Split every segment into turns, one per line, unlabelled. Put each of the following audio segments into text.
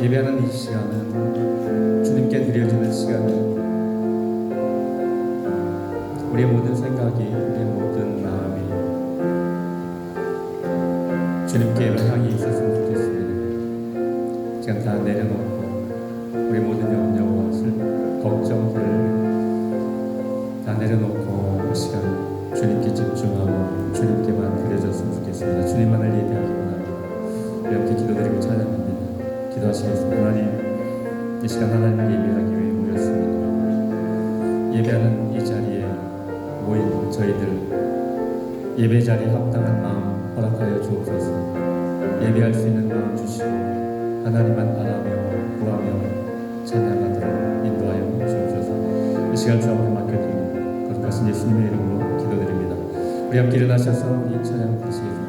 예배하는 이 시간은 주님께 드려지는 시간은 우리의 모든 생각이, 우리의 모든 마음이 주님께로 향해 있었으면 좋겠습니다. 시간 다 내려놓고 우리의 모든 염려와 걱정들 다 내려놓고 이 시간 주님께 집중하고 주님께만 드려졌으면 좋겠습니다. 주님만을 예배하기구나. 이렇게 기도드리고 찬양합니다. 기도하시겠습니다. 하나님, 이 시간 하나님 예배하기 위해 모였습니다. 예배하는 이 자리에 모인 저희들 예배 자리에 합당한 마음 허락하여 주옵소서. 예배할 수 있는 마음 주시고 하나님만 바라며 구하며 찬양하도록 인도하여 주옵소서. 이 시간 주 앞에 맡겨드립니다. 거룩하신 예수님의 이름으로 기도드립니다. 우리 함께 일어나셔서 이 찬양 부르시겠습니다.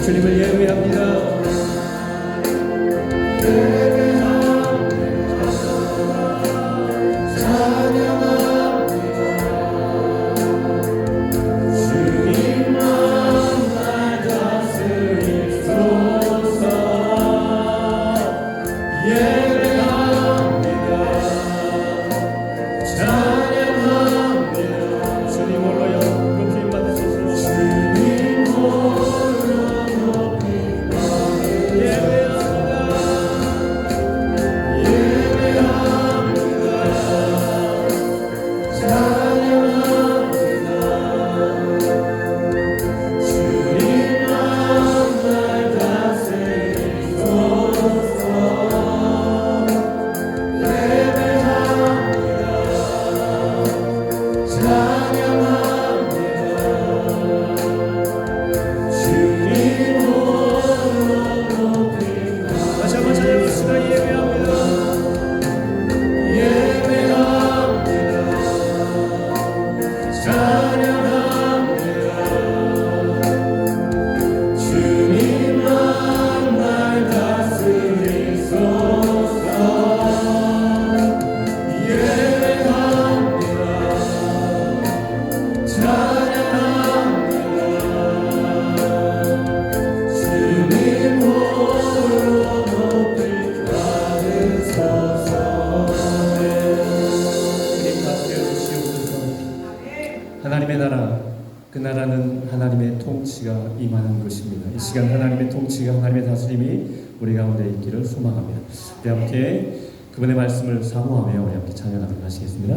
주님을 예배합니다. 하나님의 나라, 그 나라는 하나님의 통치가 임하는 것입니다. 이 시간 하나님의 통치가, 하나님의 다스림이 우리 가운데 있기를 소망하며 우리 함께 그분의 말씀을 사모하며 우리 함께 찬양하도록 하시겠습니다.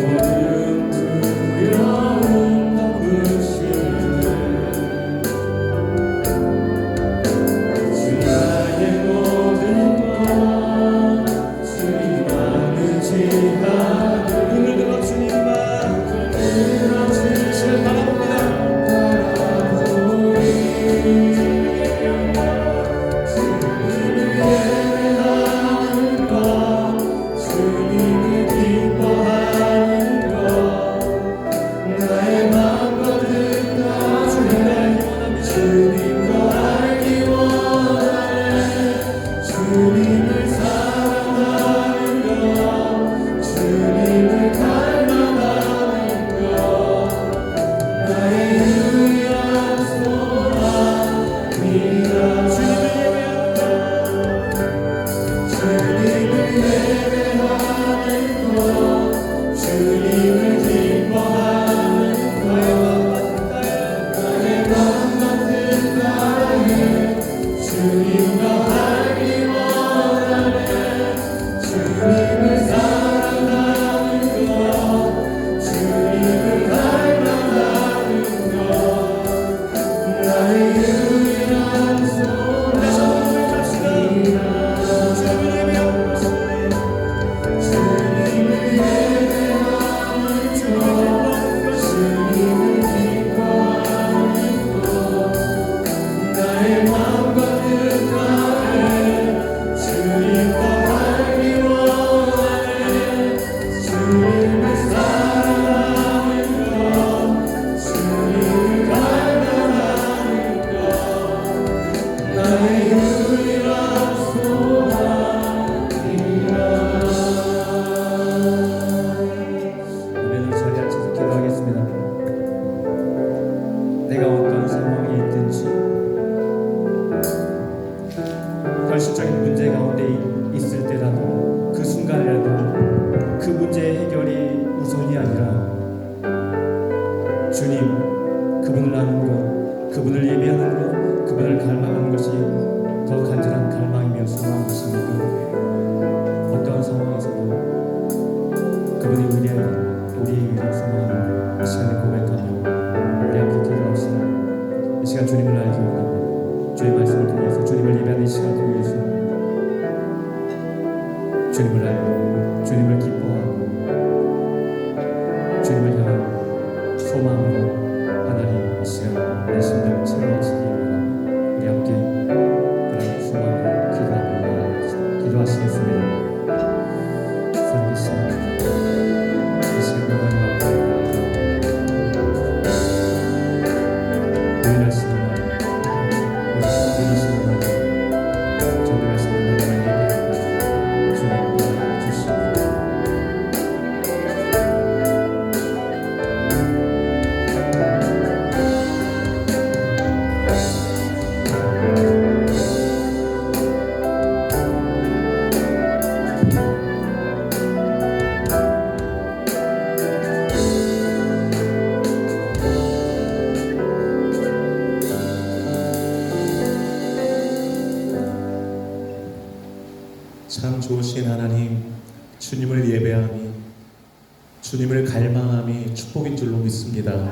모든 두려움 덮으시네 주 나의 모든 것 주님만 의지하는 눈을 들어 주님만 주님을 바라봅니다 내가 어떤 상황에 있든지 현실적인 문제 가운데 있을 때라도 그 순간이라도 그 문제의 해결이 우선이 아니라 주님, 그분을 아는 것, 그분을 예배하는 것, 그분을 갈망하는 것이 더 간절한 갈망이며 소망인 것입니다. 어떠한 상황에서도 그분이 우리의 위대한 소망임을 이 시간에 고백하며 우리 함께 기도합시다. 이 시간 주님을 알기 원합니다. 주의 말씀을 통해서 주님을 예배하는 이 시간을 위해서 주님을 알고 주님을 기뻐하고 주님을 향한 소망으로 하나님 이 시간 내 심령을 채워주시기 원합니다. 우리 함께 그런 소망으로 기도하며 기도하시겠습니다. 살아계신 이 시간 하나님 앞에 유일하신 하나님, 우리이신 하나님, 전능하신 하나님을 예배하고 주님 도와주시옵소서.
참 좋으신 하나님, 주님을 예배함이, 주님을 갈망함이 축복인 줄로 믿습니다.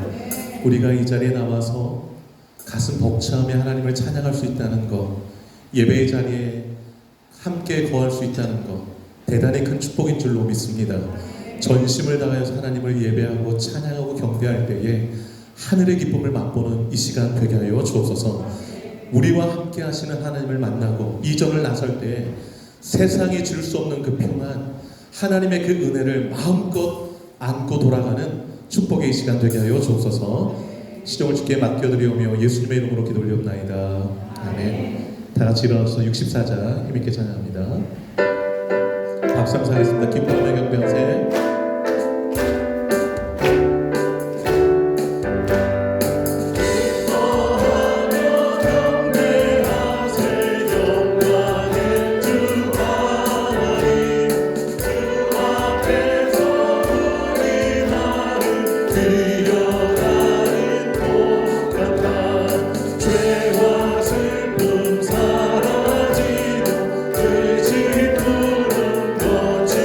우리가 이 자리에 나와서 가슴 벅차오며 하나님을 찬양할 수 있다는 것, 예배의 자리에 함께 거할 수 있다는 것, 대단히 큰 축복인 줄로 믿습니다. 전심을 다하여서 하나님을 예배하고 찬양하고 경배할 때에 하늘의 기쁨을 맛보는 이 시간 되게 하여 주옵소서. 우리와 함께 하시는 하나님을 만나고 이전을 나설 때에 세상이 줄 수 없는 그 평안, 하나님의 그 은혜를 마음껏 안고 돌아가는 축복의 시간 되게 하여 주옵소서. 시종을 주께 맡겨드리오며 예수님의 이름으로 기도 올리옵나이다. 아멘. 다 같이 일어나서 64자 힘있게 찬양합니다. 박수 한번 하겠습니다. 기뻐하며 경배하세.
그 질투는 거지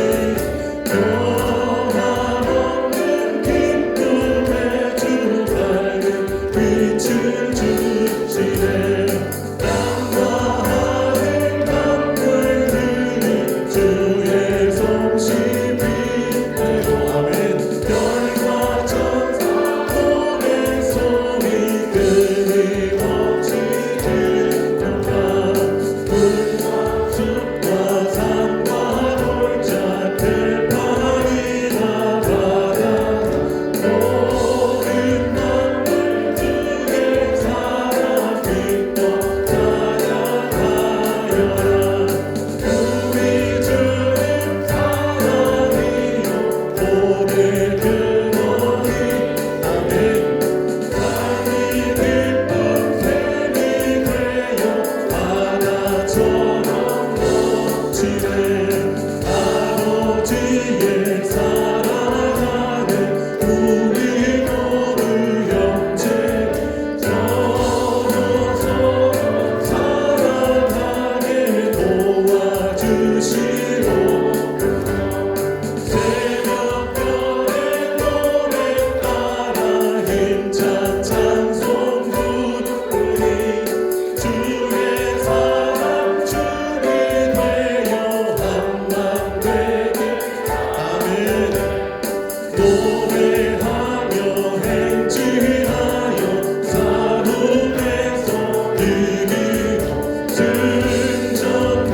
노래하며 행진하여 사로에서 이기고 승전가를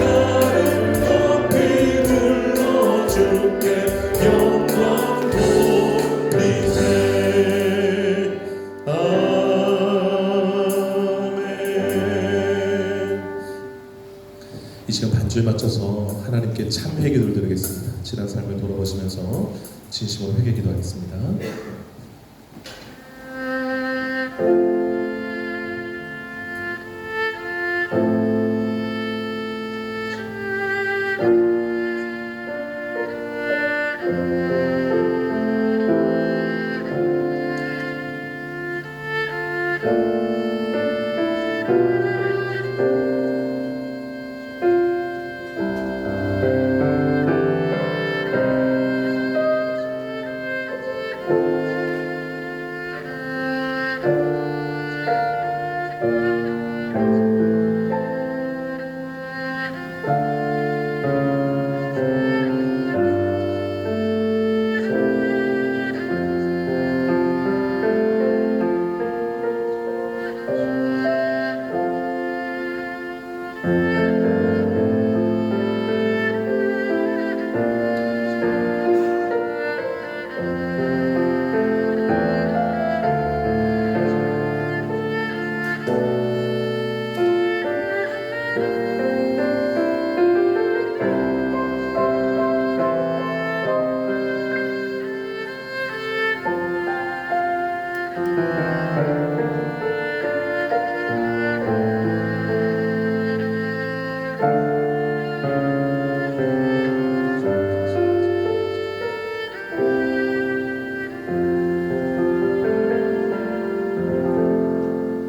높이 불러 주께 영광 돌리세. 아멘. 이 시간 반주에 맞춰서 하나님께 참회 기도를 드리겠습니다. 지난 삶을 돌아보시면서 진심으로 회개 기도하겠습니다.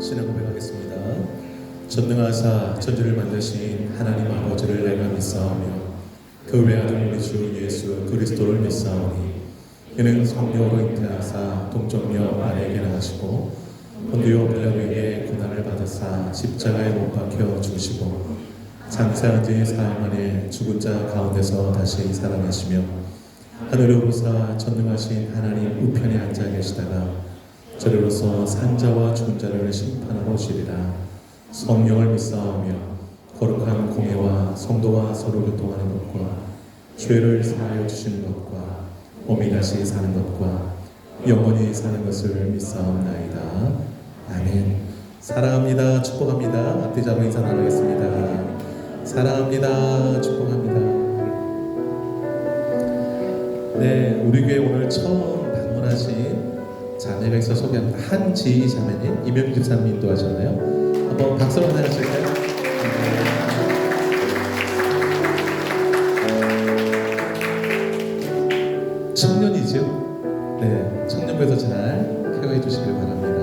신앙 고백하겠습니다. 전능하사 천지를 만드신 하나님 아버지를 내가 믿사오며 그 외아들 우리 주 예수 그리스도를 믿사오니 이는 성령으로 잉태하사 동정녀 마리아에게 나시고 본디오 빌라도에게 고난을 받으사 십자가에 못 박혀 죽으시고 장사한 지 사흘 만에 죽은 자 가운데서 다시 살아나시며 하늘에 오르사 전능하신 하나님 우편에 앉아 계시다가 저리로서 산자와 죽은 자를 심판하러 오시리라. 성령을 믿사오며 거룩한 공예와 성도와 서로 교통하는 것과 죄를 사하여 주시는 것과 몸이 다시 사는 것과 영원히 사는 것을 믿사옵나이다. 아멘. 사랑합니다. 축복합니다. 앞뒤 잡아 인사 나누겠습니다. 사랑합니다. 축복합니다. 네, 우리 교회 오늘 처음 방문하신 자매가 있어 소개합니다. 한지희 자매님, 이명규 집사님 인도하셨나요? 한번 박수로 환영하실까요? 청년이죠? 네, 청년부에서 잘 케어해 주시길 바랍니다.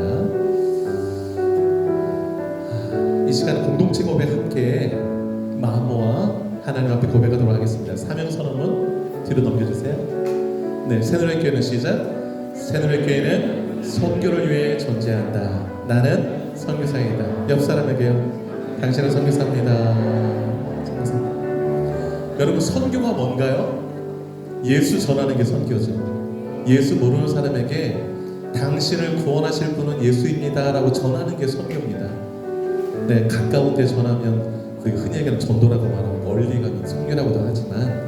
이 시간 공동체 고백 함께 마음 모아 하나님 앞에 고백하도록 하겠습니다. 사명 선언문 뒤로 넘겨주세요. 네, 새노래교회는 시작. 새노래교회는 선교를 위해 존재한다. 나는 선교사이다. 옆 사람에게요. 당신은 선교사입니다. 선교사. 여러분, 선교가 뭔가요? 예수 전하는 게 선교죠. 예수 모르는 사람에게 당신을 구원하실 분은 예수입니다 라고 전하는 게 선교입니다. 네, 가까운 데 전하면 그 흔히 얘기하는 전도라고 말하고 멀리 가면 선교라고도 하지만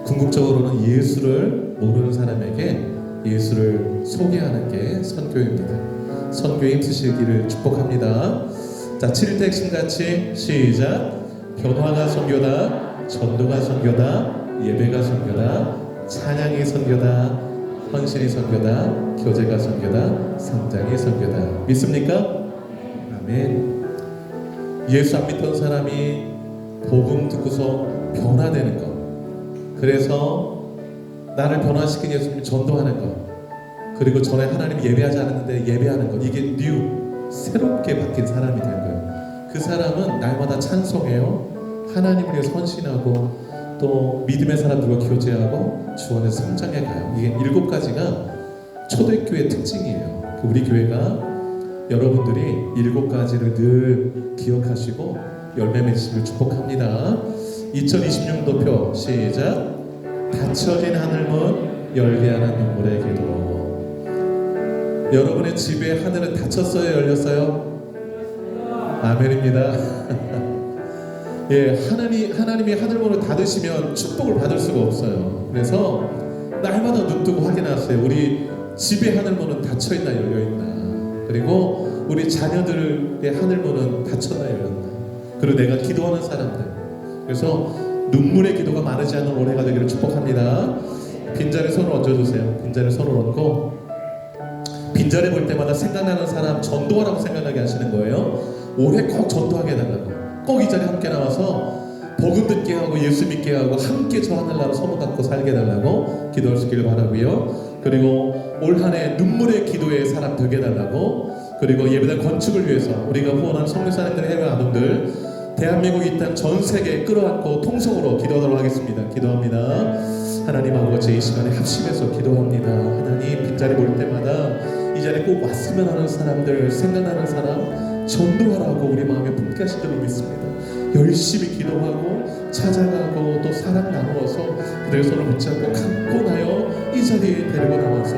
궁극적으로는 예수를 모르는 사람에게 예수를 소개하는 게 선교입니다. 선교에 힘쓰시기를 축복합니다. 자, 7대 핵심 같이 시작. 변화가 선교다, 전도가 선교다, 예배가 선교다, 찬양이 선교다, 헌신이 선교다, 교제가 선교다, 성장이 선교다. 믿습니까? 아멘. 예수 안 믿던 사람이 복음 듣고서 변화되는 것, 그래서 나를 변화시킨 예수님 전도하는 것, 그리고 전에 하나님 예배하지 않았는데 예배하는 것, 이게 새롭게 바뀐 사람이 된 거예요. 그 사람은 날마다 찬송해요. 하나님을 위해 헌신하고 또 믿음의 사람들과 교제하고 주 안에 성장해 가요. 이게 7가지가 초대교회의 특징이에요. 우리 교회가 여러분들이 7가지를 늘 기억하시고 열매 맺으시길 축복합니다. 2026년도표 시작. 닫혀진 하늘문 열게 하는 눈물의 기도. 여러분의 집에 하늘은 닫혔어요? 열렸어요? 아멘입니다. 예, 하나님이 하늘문을 닫으시면 축복을 받을 수가 없어요. 그래서 날마다 눈 뜨고 확인하세요. 우리 집의 하늘문은 닫혀있나 열려있나. 그리고 우리 자녀들의 하늘문은 닫혔나 열렸나. 그리고 내가 기도하는 사람들. 그래서 눈물의 기도가 마르지 않는 올해가 되기를 축복합니다. 빈자리에 손을 얹어주세요. 빈자리에 손을 얹고 빈자리 볼 때마다 생각나는 사람 전도하라고 생각나게 하시는 거예요. 올해 꼭 전도하게 해달라고. 꼭 이 자리에 함께 나와서 복음 듣게 하고 예수 믿게 하고 함께 저 하늘나라 소문 갖고 살게 해달라고 기도할 수 있기를 바라고요. 그리고 올 한 해 눈물의 기도의 사람 되게 해달라고. 그리고 예배당 건축을 위해서 우리가 후원한 성교사님들 해외 아동들 대한민국 이 땅 전 세계에 끌어안고 통성으로 기도하도록 하겠습니다. 기도합니다. 하나님 아버지, 이 시간에 합심해서 기도합니다. 하나님, 빈자리 볼 때마다 이 자리에 꼭 왔으면 하는 사람들, 생각나는 사람 전도하라고 우리 마음에 품게 하신 줄 믿습니다. 열심히 기도하고 찾아가고 또 사랑 나누어서 그들의 손을 붙잡고 감고 나여 이 자리에 데리고 나와서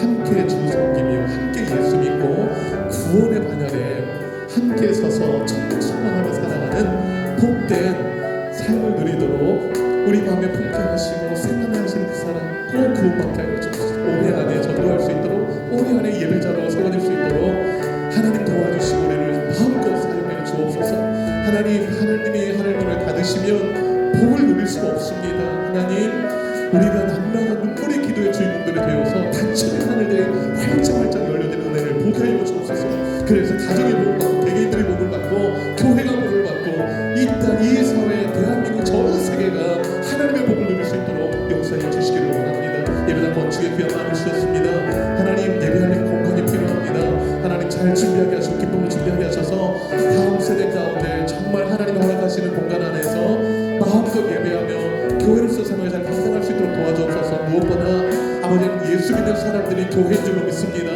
함께 주 섬기며 함께 예수 믿고 구원의 반열에 함께 서서 천국 소망하며 살아가는 복된 삶을 누리도록 우리 마음에 품게 하시고 생각나시는 그 사람 꼭 구원받게 하여 주옵소서. 올해 안에 전도할 수 있도록, 올해 안에 예배자로 세워질 수 있도록 하나님 도와주시고 우리를 마음껏 사용해 주옵소서. 하나님이 하늘문을 닫으시면 복을 누릴 수가 없습니다. 하나님, 우리가 남나라 눈물의 기도의 주인공들이 되어서 닫혀진 하늘에 활짝활짝 열려진 은혜를 보게 하여 주옵소서. 그래서 가정이 복을 받고 개개인들이 복을 받고 교회가 복을 받고 이 땅, 이 사회, 대한민국 전 세계가 하나님의 복을 누릴 수 있도록 역사해 주시기를 원합니다. 예배당 건축에 귀한 마음을 주셨습니다. 하나님, 예배할 공간이 필요합니다. 하나님, 잘 준비하게 하시고 기쁨을 준비하게 하셔서 다음 세대 가운데 정말 하나님 허락하시는 공간 안에서 마음껏 예배하며 교회로서 생활을 잘 감당할 수 있도록 도와주옵소서. 무엇보다 아버지는 예수 믿는 사람들이 교회인 줄로 믿습니다.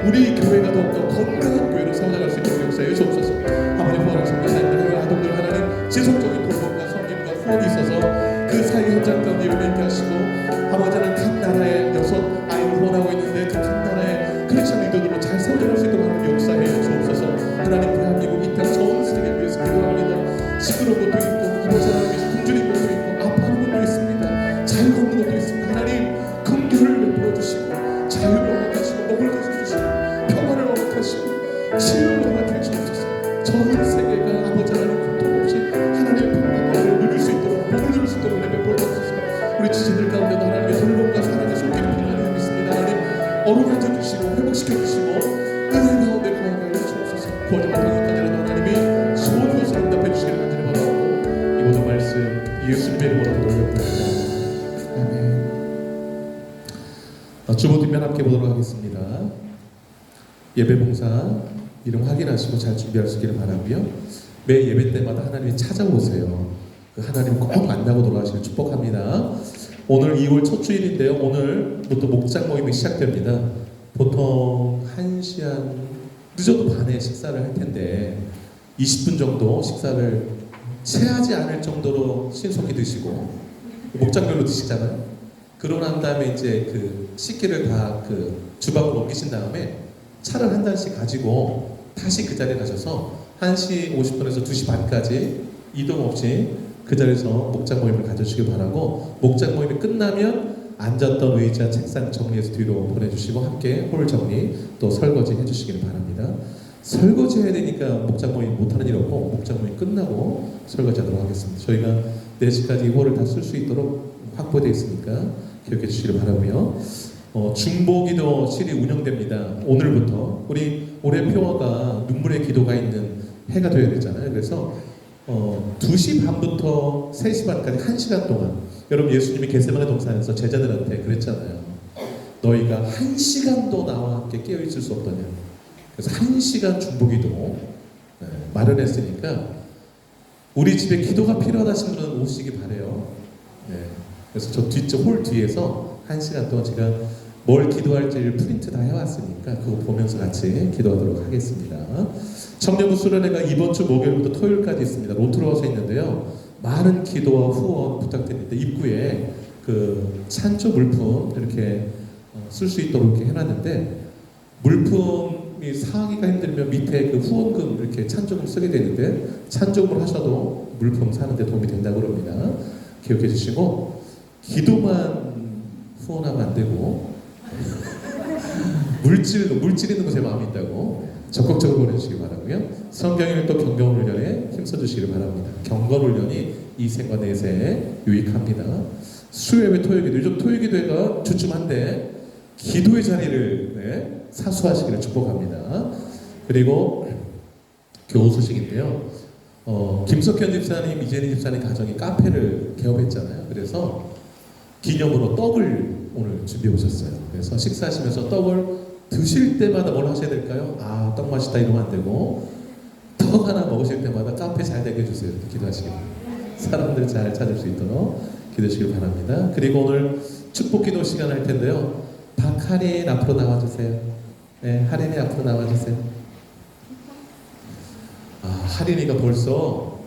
우리 교회가 더욱더 건강한 교회로 세워나갈 수 있도록 역사해 주옵소서. 아버지, 후원하는 성도님들, 해외 아동들 하나님 지속적인 돌봄과 섬김과 후원이 있어서 그 사회 현장 가운데 이루게 하시고, 아버지는 각 나라에 6 아이를 후원하고 있는데 그 각 나라에 크리스천 리더들로 잘 세워나갈 수 있도록 하나님 역사해 주옵소서. 하나님, 대한민국 이 땅 전 세계를 위해서 기도합니다. 시끄러운 것도 있고 아버지 하나님 위해서 굶주린 것도 있고 아파하는 것도 있습니다. 잘 걷는 것도 있습니다. 하나님, 긍휼을 베풀어 주시고 자유를 허락하시고 먹을 것을 주시고 평화를 허락하시고 치유를 허락해 주옵소서. 전 세계가 아버지 하나님 고통 없이 하나님의 평강을 누릴 수 있도록 복을 누릴 수 있도록 은혜 베풀어 주옵소서. 우리 지체들 가운데도 하나님의 돌봄과 사랑의 손길이 필요하니 믿습니다. 하나님, 어루만져 주시고 회복시켜 주시고 은혜 가운데 거하게 하여 주옵소서. 구원을 받기까지라도 하나님이 좋은 것을 응답해 주시기를 간절히 바라고 이 모든 말씀 예수님의 이름으로 올려드립니다. 아멘. 주보 뒷면 함께 보도록 하겠습니다. 예배봉사 이름 확인하시고 잘 준비할 수 있기를 바라고요. 매 예배 때마다 하나님이 찾아오세요. 그 하나님 꼭 만나고 돌아가시길 축복합니다. 오늘 2월 첫 주일인데요. 오늘부터 목장 모임이 시작됩니다. 보통 1시 한 늦어도 반에 식사를 할 텐데 20분 정도 식사를 체하지 않을 정도로 신속히 드시고 목장별로 드시잖아요. 그러고 난 다음에 이제 그 식기를 다 그 주방으로 옮기신 다음에 차를 한 잔씩 가지고 다시 그 자리에 가셔서 1시 50분에서 2시 반까지 이동 없이 그 자리에서 목장 모임을 가져주시길 바라고, 목장 모임이 끝나면 앉았던 의자, 책상 정리해서 뒤로 보내주시고 함께 홀 정리 또 설거지 해주시길 바랍니다. 설거지 해야 되니까 목장 모임 못하는 일 없고 목장 모임 끝나고 설거지하도록 하겠습니다. 저희가 4시까지 홀을 다 쓸 수 있도록 확보되어 있으니까 기억해 주시길 바라고요. 중보기도실이 운영됩니다. 오늘부터 우리 올해 표어가 눈물의 기도가 있는 해가 되어야 되잖아요. 그래서 2시 반부터 3시 반까지 1시간 동안, 여러분 예수님이 겟세마네 동산에서 제자들한테 그랬잖아요. 너희가 1시간도 나와 함께 깨어있을 수 없더냐. 그래서 1시간 중보기도 마련했으니까 우리 집에 기도가 필요하다신 분은 오시기 바래요. 그래서 저 뒤쪽 홀 뒤에서 1시간 동안 제가 뭘 기도할지를 프린트 다 해왔으니까 그거 보면서 같이 기도하도록 하겠습니다. 청년부 수련회가 이번 주 목요일부터 토요일까지 있습니다. 로트로 와서 있는데요. 많은 기도와 후원 부탁드립니다. 입구에 그 찬조 물품 이렇게 쓸 수 있도록 이렇게 해놨는데, 물품이 사기가 힘들면 밑에 그 후원금 이렇게 찬조금 쓰게 되는데, 찬조금을 하셔도 물품 사는데 도움이 된다고 그럽니다. 기억해 주시고, 기도만 후원하면 안 되고 물질 있는 곳에 마음이 있다고 적극적으로 보내주시기 바라고요. 성경일 또 경건훈련에 힘써주시기 바랍니다. 경건훈련이 이 생과 내세에 유익합니다. 수요예배, 토요기도, 요즘 토요기도회가 주춤한데 기도의 자리를 사수하시기를 축복합니다. 그리고 교우 소식인데요. 김석현 집사님, 이재리 집사님 가정이 카페를 개업했잖아요. 그래서 기념으로 떡을 오늘 준비해 오셨어요. 그래서 식사하시면서 떡을 드실 때마다 뭘 하셔야 될까요? 아, 떡 맛있다 이러면 안 되고, 떡 하나 먹으실 때마다 카페 잘 되게 해주세요. 이렇게 기도하시길, 사람들 잘 찾을 수 있도록 기도해 주시길 바랍니다. 그리고 오늘 축복기도 시간 할 텐데요. 박하린 앞으로 나와주세요. 네, 하린이 앞으로 나와주세요. 아, 하린이가 벌써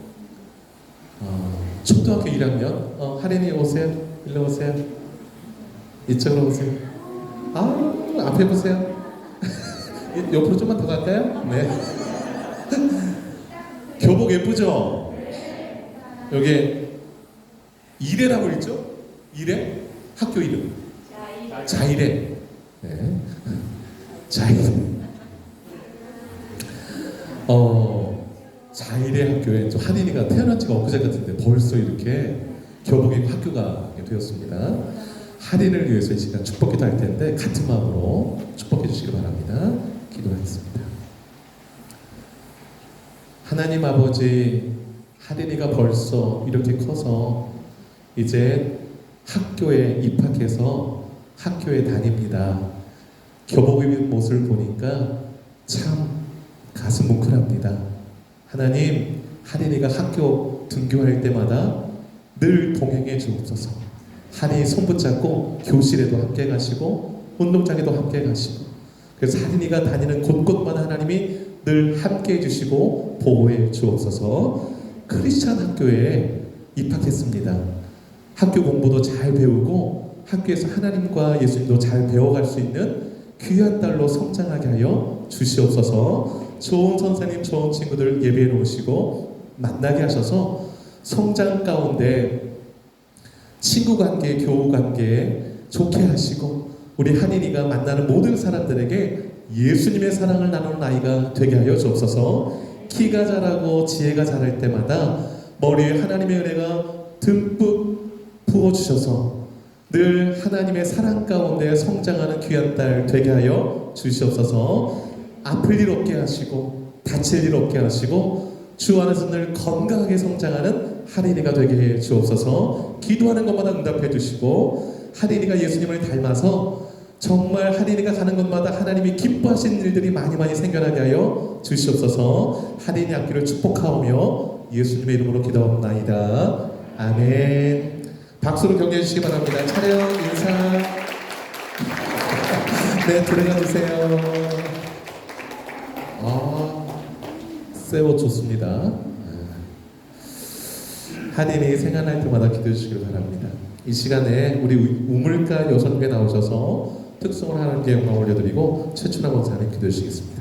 초등학교 1학년. 하린이 오세요. 일로 오세요. 이쪽으로 오세요. 아, 앞에 보세요. 옆으로 좀만 더 갈까요? 네. 교복 예쁘죠? 여기 이래라고 있죠? 이래? 학교 이름. 자이래. 네. 자이래. 자이래 학교에 좀 하린이가 태어난 지가 엊그제 같은데 벌써 이렇게 교복이 학교가 되었습니다. 하린을 위해서 이 시간 축복기도 할 텐데 같은 마음으로 축복해 주시기 바랍니다. 기도하겠습니다. 하나님 아버지, 하린이가 벌써 이렇게 커서 이제 학교에 입학해서 학교에 다닙니다. 교복 입은 모습을 보니까 참 가슴 뭉클합니다. 하나님, 하린이가 학교 등교할 때마다 늘 동행해 주옵소서. 하린이 손 붙잡고 교실에도 함께 가시고 운동장에도 함께 가시고, 그래서 하린이가 다니는 곳곳마다 하나님이 늘 함께 해주시고 보호해 주옵소서. 크리스찬 학교에 입학했습니다. 학교 공부도 잘 배우고 학교에서 하나님과 예수님도 잘 배워갈 수 있는 귀한 딸로 성장하게 하여 주시옵소서. 좋은 선생님, 좋은 친구들 예배해 놓으시고 만나게 하셔서 성장 가운데 친구 관계, 교우 관계 좋게 하시고, 우리 하린이가 만나는 모든 사람들에게 예수님의 사랑을 나누는 아이가 되게 하여 주옵소서. 키가 자라고 지혜가 자랄 때마다 머리에 하나님의 은혜가 듬뿍 부어주셔서 늘 하나님의 사랑 가운데 성장하는 귀한 딸 되게 하여 주시옵소서. 아플 일 없게 하시고 다칠 일 없게 하시고 주 안에서 늘 건강하게 성장하는 하린이가 되게 해 주옵소서. 기도하는 것마다 응답해 주시고, 하린이가 예수님을 닮아서 정말 하린이가 가는 곳마다 하나님이 기뻐하시는 일들이 많이 생겨나게 하여 주시옵소서. 하린이 학교를 축복하오며 예수님의 이름으로 기도합나이다. 아멘. 박수로 격려해 주시기 바랍니다. 촬영 인사. 네, 들어가 주세요. 세워 좋습니다. 하린이 생각날 때마다 기도해 주시길 바랍니다. 이 시간에 우리 우물가 여성께 나오셔서 특송을 하나님께 영광 올려드리고 최춘하 원사님 기도해 주시겠습니다.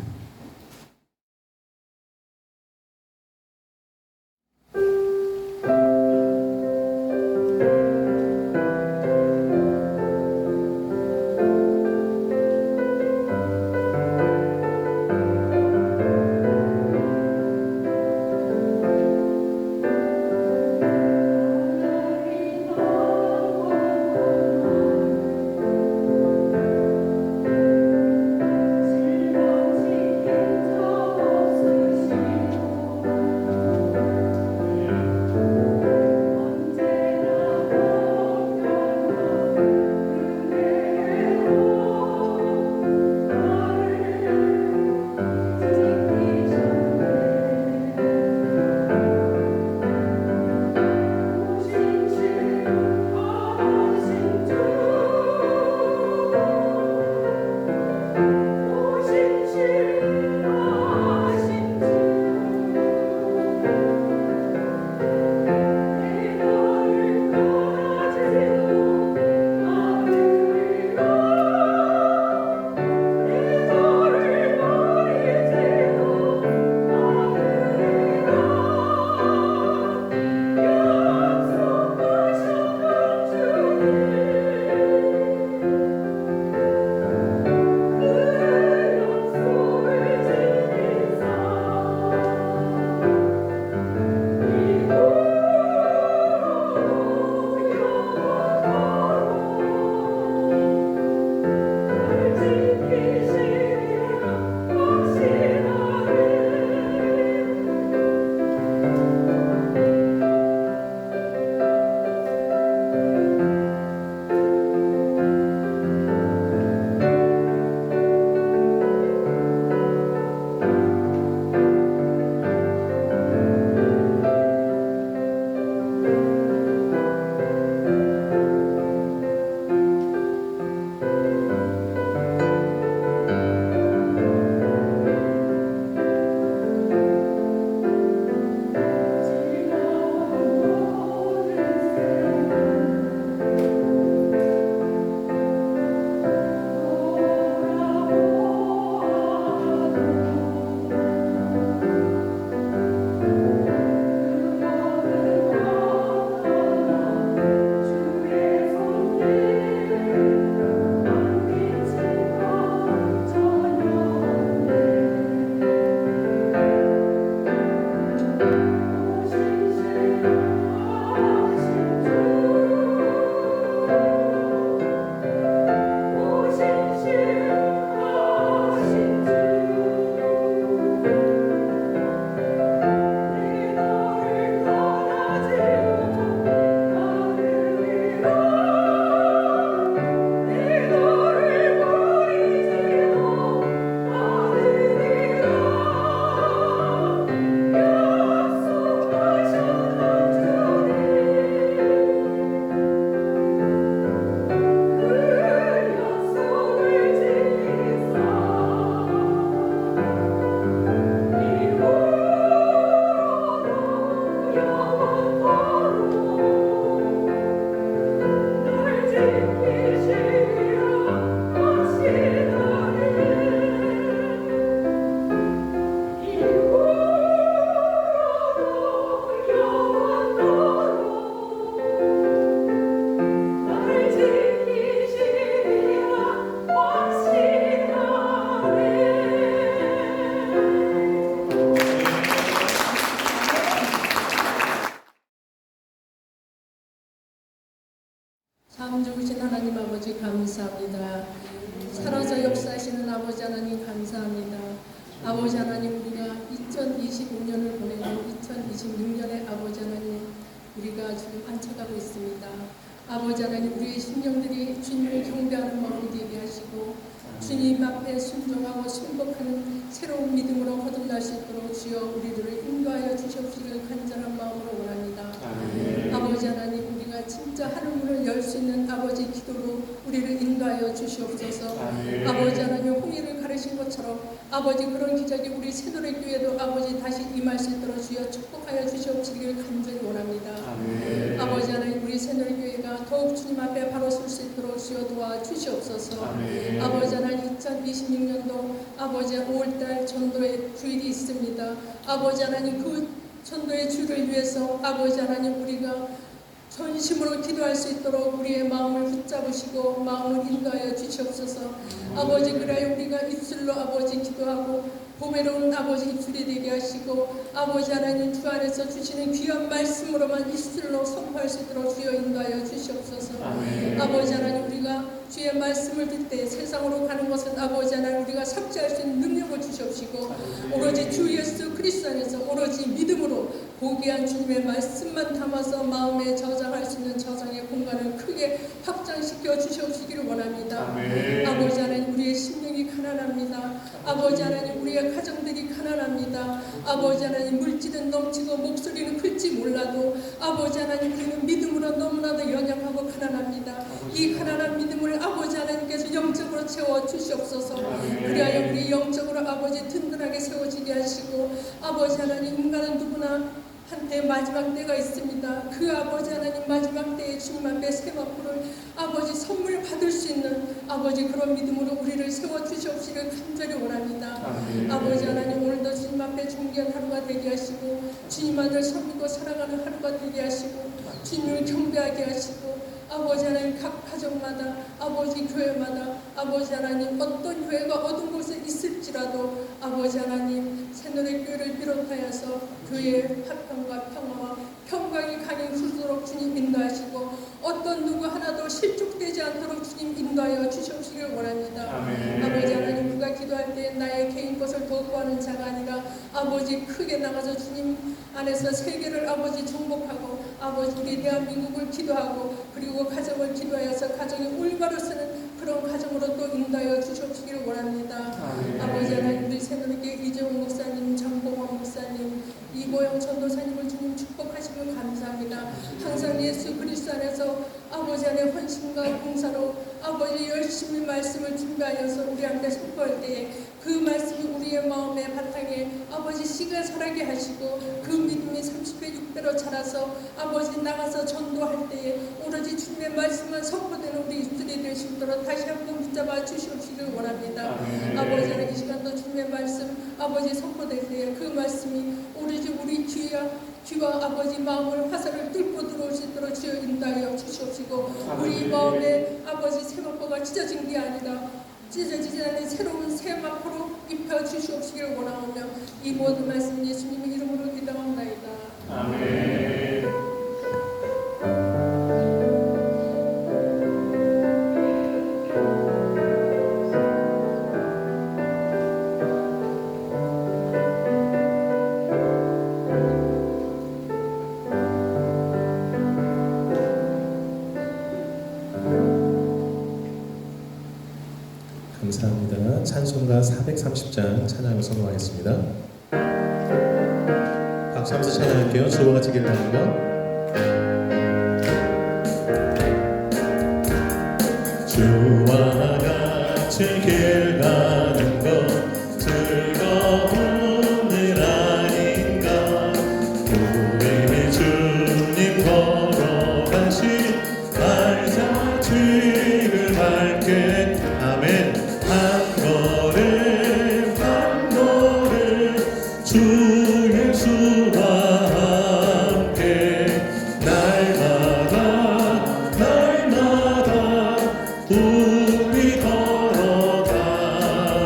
역사하시는 아버지 하나님 감사합니다. 아버지 하나님, 우리가 2025년을 보내고 2026년에 아버지 하나님 우리가 지금 안쳐가고 있습니다. 아버지 하나님, 우리의 심령들이 주님을 경배하는 마음이 되게 하시고 주님 앞에 순종하고 순복하는 새로운 믿음으로 거듭날 수 있도록 주여 우리들을 인도하여 주시옵시기를 간절한 마음으로 원합니다. 아버지 하나님, 우리가 진짜 하늘문을 열 수 있는 아버지 기도로 우리를 인도하여 주시옵소서. 아버지 하나님, 홍해를 가르신 것처럼 아버지 그런 기적이 우리 새노래교회도 아버지 다시 임할 수 있도록 주여 축복하여 주시옵시기를 간절히 원합니다. 아버지 하나님, 우리 새노래교회가 더욱 주님 앞에 바로 설 수 있도록 주여 도와주시옵소서. 아버지 하나님, 2026년도 아버지 5월달 전도의 주일이 있습니다. 아버지 하나님, 그 전도의 주를 위해서 아버지 하나님 우리가 전심으로 기도할 수 있도록 우리의 마음을 붙잡으시고 마음을 인도하여 주시옵소서. 아버지, 그래야 우리가 입술로 아버지 기도하고 보배로운 아버지 입술이 되게 하시고 아버지 하나님 주 안에서 주시는 귀한 말씀으로만 입술로 선포할 수 있도록 주여 인도하여 주시옵소서. 아버지 하나님, 우리가 주의 말씀을 듣되 세상으로 가는 것은 아버지 하나님 우리가 삭제할 수 있는 능력을 주시옵시고 오로지 주 예수 그리스도 안에서 오로지 믿음으로 고귀한 주님의 말씀만 담아서 마음에 저장할 수 있는 저장의 공간을 크게 확장시켜 주시옵시기를 원합니다. 아버지 하나님, 우리의 심령이 가난합니다. 아버지 하나님, 우리의 가정들이 가난합니다. 아버지 하나님, 물질은 넘치고 목소리는 클지 몰라도 아버지 하나님, 우리는 믿음으로 너무나도 연약하고 가난합니다. 이 가난한 믿음을 아버지 하나님께서 영적으로 채워 주시옵소서. 그리하여 우리 영적으로 아버지 든든하게 세워지게 하시고 아버지 하나님, 인간은 누구나 한때 마지막 때가 있습니다. 그 아버지 하나님 마지막 때에 주님 앞에 세마포를 아버지 선물 받을 수 있는 아버지 그런 믿음으로 우리를 세워주시옵시기를 간절히 원합니다. 아버지 하나님, 오늘도 주님 앞에 존귀한 하루가 되게 하시고 주님만을 섬기고 사랑하는 하루가 되게 하시고 주님을 경배하게 하시고 아버지 하나님, 각 가정마다 아버지 교회마다 아버지 하나님 어떤 교회가 어떤 곳에 있을지라도 아버지 하나님 새노래교회를 비롯하여서 교회의 화평과 평화와 평강이 강이 흐르도록 주님 인도하시고 어떤 누구 하나도 실족되지 않도록 주님 인도하여 주시옵시기를 원합니다. 아버지 하나님, 누가 기도할 때 나의 개인 것을 더 구하는 자가 아니라 아버지 크게 나가서 주님 안에서 세계를 아버지 정복하고 아버지 우리 대한민국을 기도하고 그리고 가정을 기도하여서 가정이 올바로 쓰는 그런 가정으로 또 인도하여 주시옵시기를 원합니다. 아버지 하나님, 우리 새노래교회 이재용 목사님, 장봉원 목사님, 이보영 전도사님을 주님 축복하시면 감사합니다. 항상 예수 그리스도 안에서 아버지 안에 헌신과 봉사로 아버지 열심히 말씀을 준비하여서 우리한테 선포할 때에 그 말씀이 우리의 마음의 바탕에 아버지 씨가 자라게 하시고 그 믿음이 30배 6배로 자라서 아버지 나가서 전도할 때에 오로지 주님의 말씀만 선포되는 우리 입술이 될 수 있도록 다시 한번 붙잡아 주시옵시길 원합니다. 아버지 하나님, 이 시간도 주님의 말씀 아버지 선포될 때에 그 말씀이 오로지 우리 귀와 아버지 마음을 화살을 뚫고 들어올 수 있도록 주여 인도하여 주시옵시고 우리 마음에 아버지 세마포가 찢어진 게 아니라 찢어지지 않는 새로운 세마포로 입혀 주시옵시기를 원하오며 이 모든 말씀 예수님의 이름으로 기도합나이다. 아멘.
감사합니다. 찬송가 430장 찬양을 선포하겠습니다. 박수하면서 찬양할게요. 주와 같이 길 가는 것. 주와 같이 길 가는 것 즐거운 일 아닌가. 우리 주님 걸어가신 발자취를 밟게. 아멘. 한 걸음 한 걸음 주 예수와 함께 날마다 우리 걸어가네.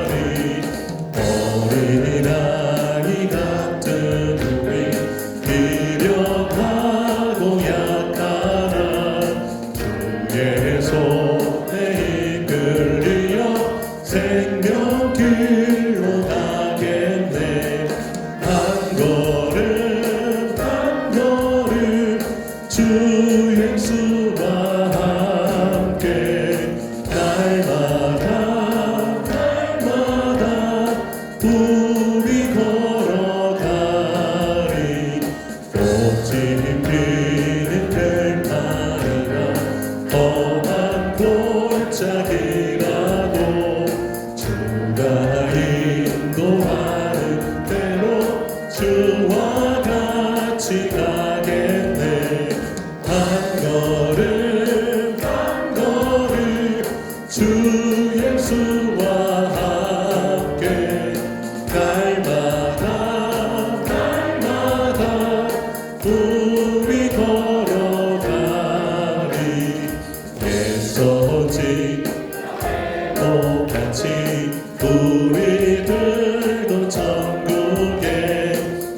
우리들도 천국에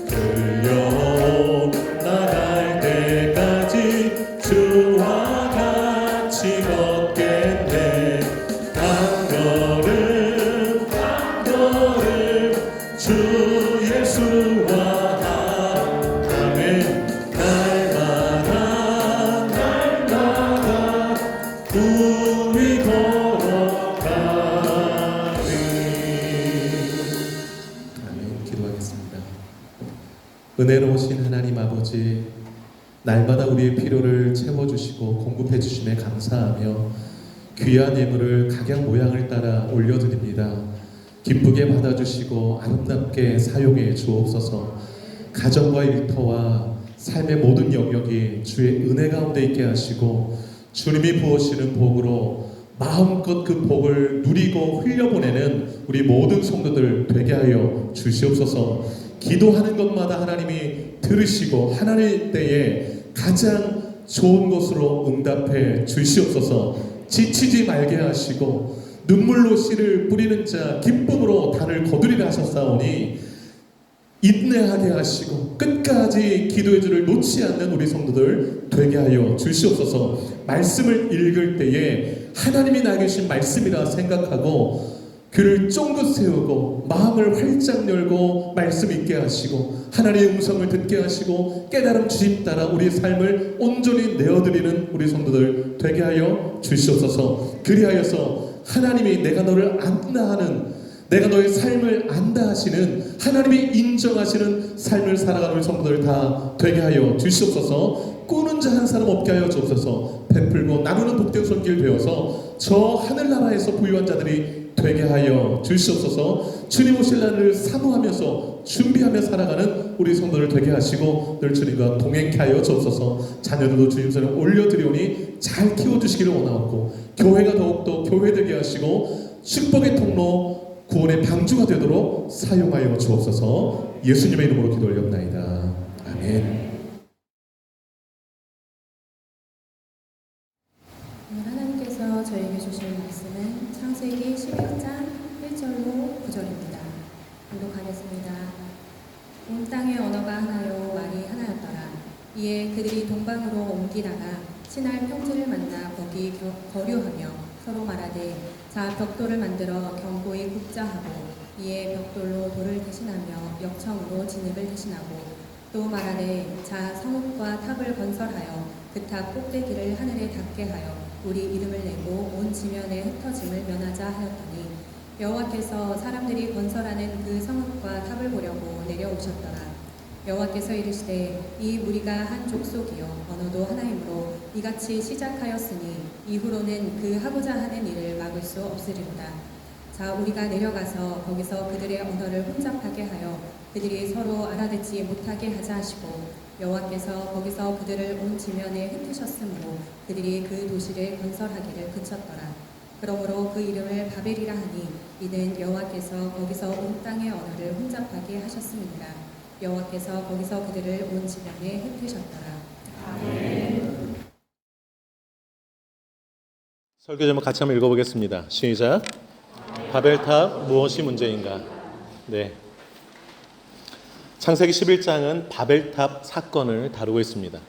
들려 나갈 때까지 주와 같이 걷겠네. 한 걸음 한 걸음 주 예수와 함께 날마다 날마다 우리 걸어가리. 아멘. 기도하겠습니다. 은혜로우신 하나님 아버지, 날마다 우리의 필요를 채워주시고 공급해 주심에 감사하며 귀한 예물을 각양 모양을 따라 올려드립니다. 기쁘게 받아주시고 아름답게 사용해 주옵소서. 가정과 일터와 삶의 모든 영역이 주의 은혜 가운데 있게 하시고 주님이 부으시는 복으로 마음껏 그 복을 누리고 흘려보내는 우리 모든 성도들 되게 하여 주시옵소서. 기도하는 것마다 하나님이 들으시고 하나님 때에 가장 좋은 것으로 응답해 주시옵소서. 지치지 말게 하시고 눈물로 씨를 뿌리는 자 기쁨으로 단을 거두리라 하셨사오니 인내하게 하시고 끝까지 기도의 줄을 놓지 않는 우리 성도들 되게 하여 주시옵소서. 말씀을 읽을 때에 하나님이 나에게 주신 말씀이라 생각하고 귀를 쫑긋 세우고 마음을 활짝 열고 말씀 있게 하시고 하나님의 음성을 듣게 하시고 깨달음 주심 따라 우리의 삶을 온전히 내어드리는 우리 성도들 되게 하여 주시옵소서. 그리하여서 하나님이 내가 너를 안다 하는, 내가 너의 삶을 안다 하시는, 하나님이 인정하시는 삶을 살아가는 우리 성도들 다 되게 하여 주시옵소서. 꾸는 자 한 사람 없게 하여 주옵소서. 베풀고 나누는 복된 손길 되어서 저 하늘나라에서 부유한 자들이 되게 하여 주시옵소서. 주님 오실 날을 사모하면서 준비하며 살아가는 우리 성도들 되게 하시고 늘 주님과 동행케 하여 주옵소서. 자녀들도 주님 손에 올려드리오니 잘 키워주시기를 원하옵고 교회가 더욱더 교회되게 하시고 축복의 통로 구원의 방주가 되도록 사용하여 주옵소서. 예수님의 이름으로 기도 올렸나이다. 아멘.
오늘 하나님께서 저에게 주신 말씀은 창세기 11장 1절로 9절입니다. 공독하겠습니다. 온 땅의 언어가 하나요 말이 하나였더라. 이에 그들이 동방으로 옮기다가 신할 평지를 만나 거기 거류하며 서로 말하되 자 벽돌을 만들어 견고히 굽자 하고 이에 벽돌로 돌을 대신하며 역청으로 진입을 대신하고 또 말하되 자 성읍과 탑을 건설하여 그 탑 꼭대기를 하늘에 닿게 하여 우리 이름을 내고 온 지면에 흩어짐을 면하자 하였더니 여호와께서 사람들이 건설하는 그 성읍과 탑을 보려고 내려오셨더라. 여호와께서 이르시되 이 무리가 한 족속이요 언어도 하나이므로 이같이 시작하였으니 이후로는 그 하고자 하는 일을 막을 수 없으리로다. 자 우리가 내려가서 거기서 그들의 언어를 혼잡하게 하여 그들이 서로 알아듣지 못하게 하자 하시고 여호와께서 거기서 그들을 온 지면에 흩으셨으므로 그들이 그 도시를 건설하기를 그쳤더라. 그러므로 그 이름을 바벨이라 하니 이는 여호와께서 거기서 온 땅의 언어를 혼잡하게 하셨습니다. 여호와께서 거기서 그들을 온 지면에 흩으셨더라. 아멘.
설교 제목 같이 한번 읽어보겠습니다. 시작. 바벨탑 무엇이 문제인가? 네. 창세기 11장은 바벨탑 사건을 다루고 있습니다.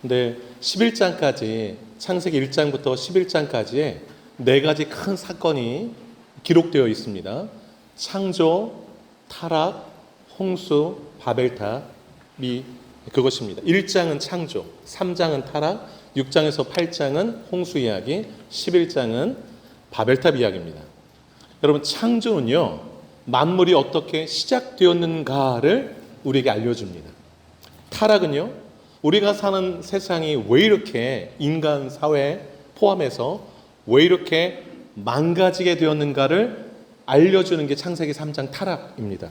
근데 11장까지 창세기 1장부터 11장까지에 네 가지 큰 사건이 기록되어 있습니다. 창조, 타락, 홍수, 바벨탑이 그것입니다. 1장은 창조, 3장은 타락, 6장에서 8장은 홍수 이야기, 11장은 바벨탑 이야기입니다. 여러분 창조는요 만물이 어떻게 시작되었는가를 우리에게 알려줍니다. 타락은요 우리가 사는 세상이 왜 이렇게 인간 사회 포함해서 왜 이렇게 망가지게 되었는가를 알려주는 게 창세기 3장 타락입니다.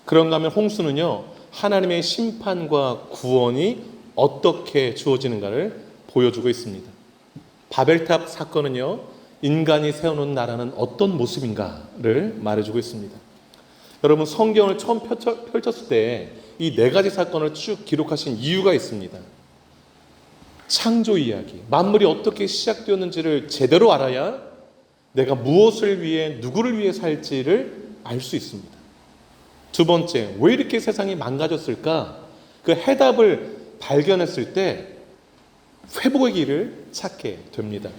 그런가 하면 홍수는요 하나님의 심판과 구원이 어떻게 주어지는가를 보여주고 있습니다. 바벨탑 사건은요 인간이 세워놓은 나라는 어떤 모습인가를 말해주고 있습니다. 여러분 성경을 처음 펼쳤을 때 이 네 가지 사건을 쭉 기록하신 이유가 있습니다. 창조 이야기, 만물이 어떻게 시작되었는지를 제대로 알아야 내가 무엇을 위해 누구를 위해 살지를 알 수 있습니다. 두 번째, 왜 이렇게 세상이 망가졌을까? 그 해답을 발견했을 때 회복의 길을 찾게 됩니다.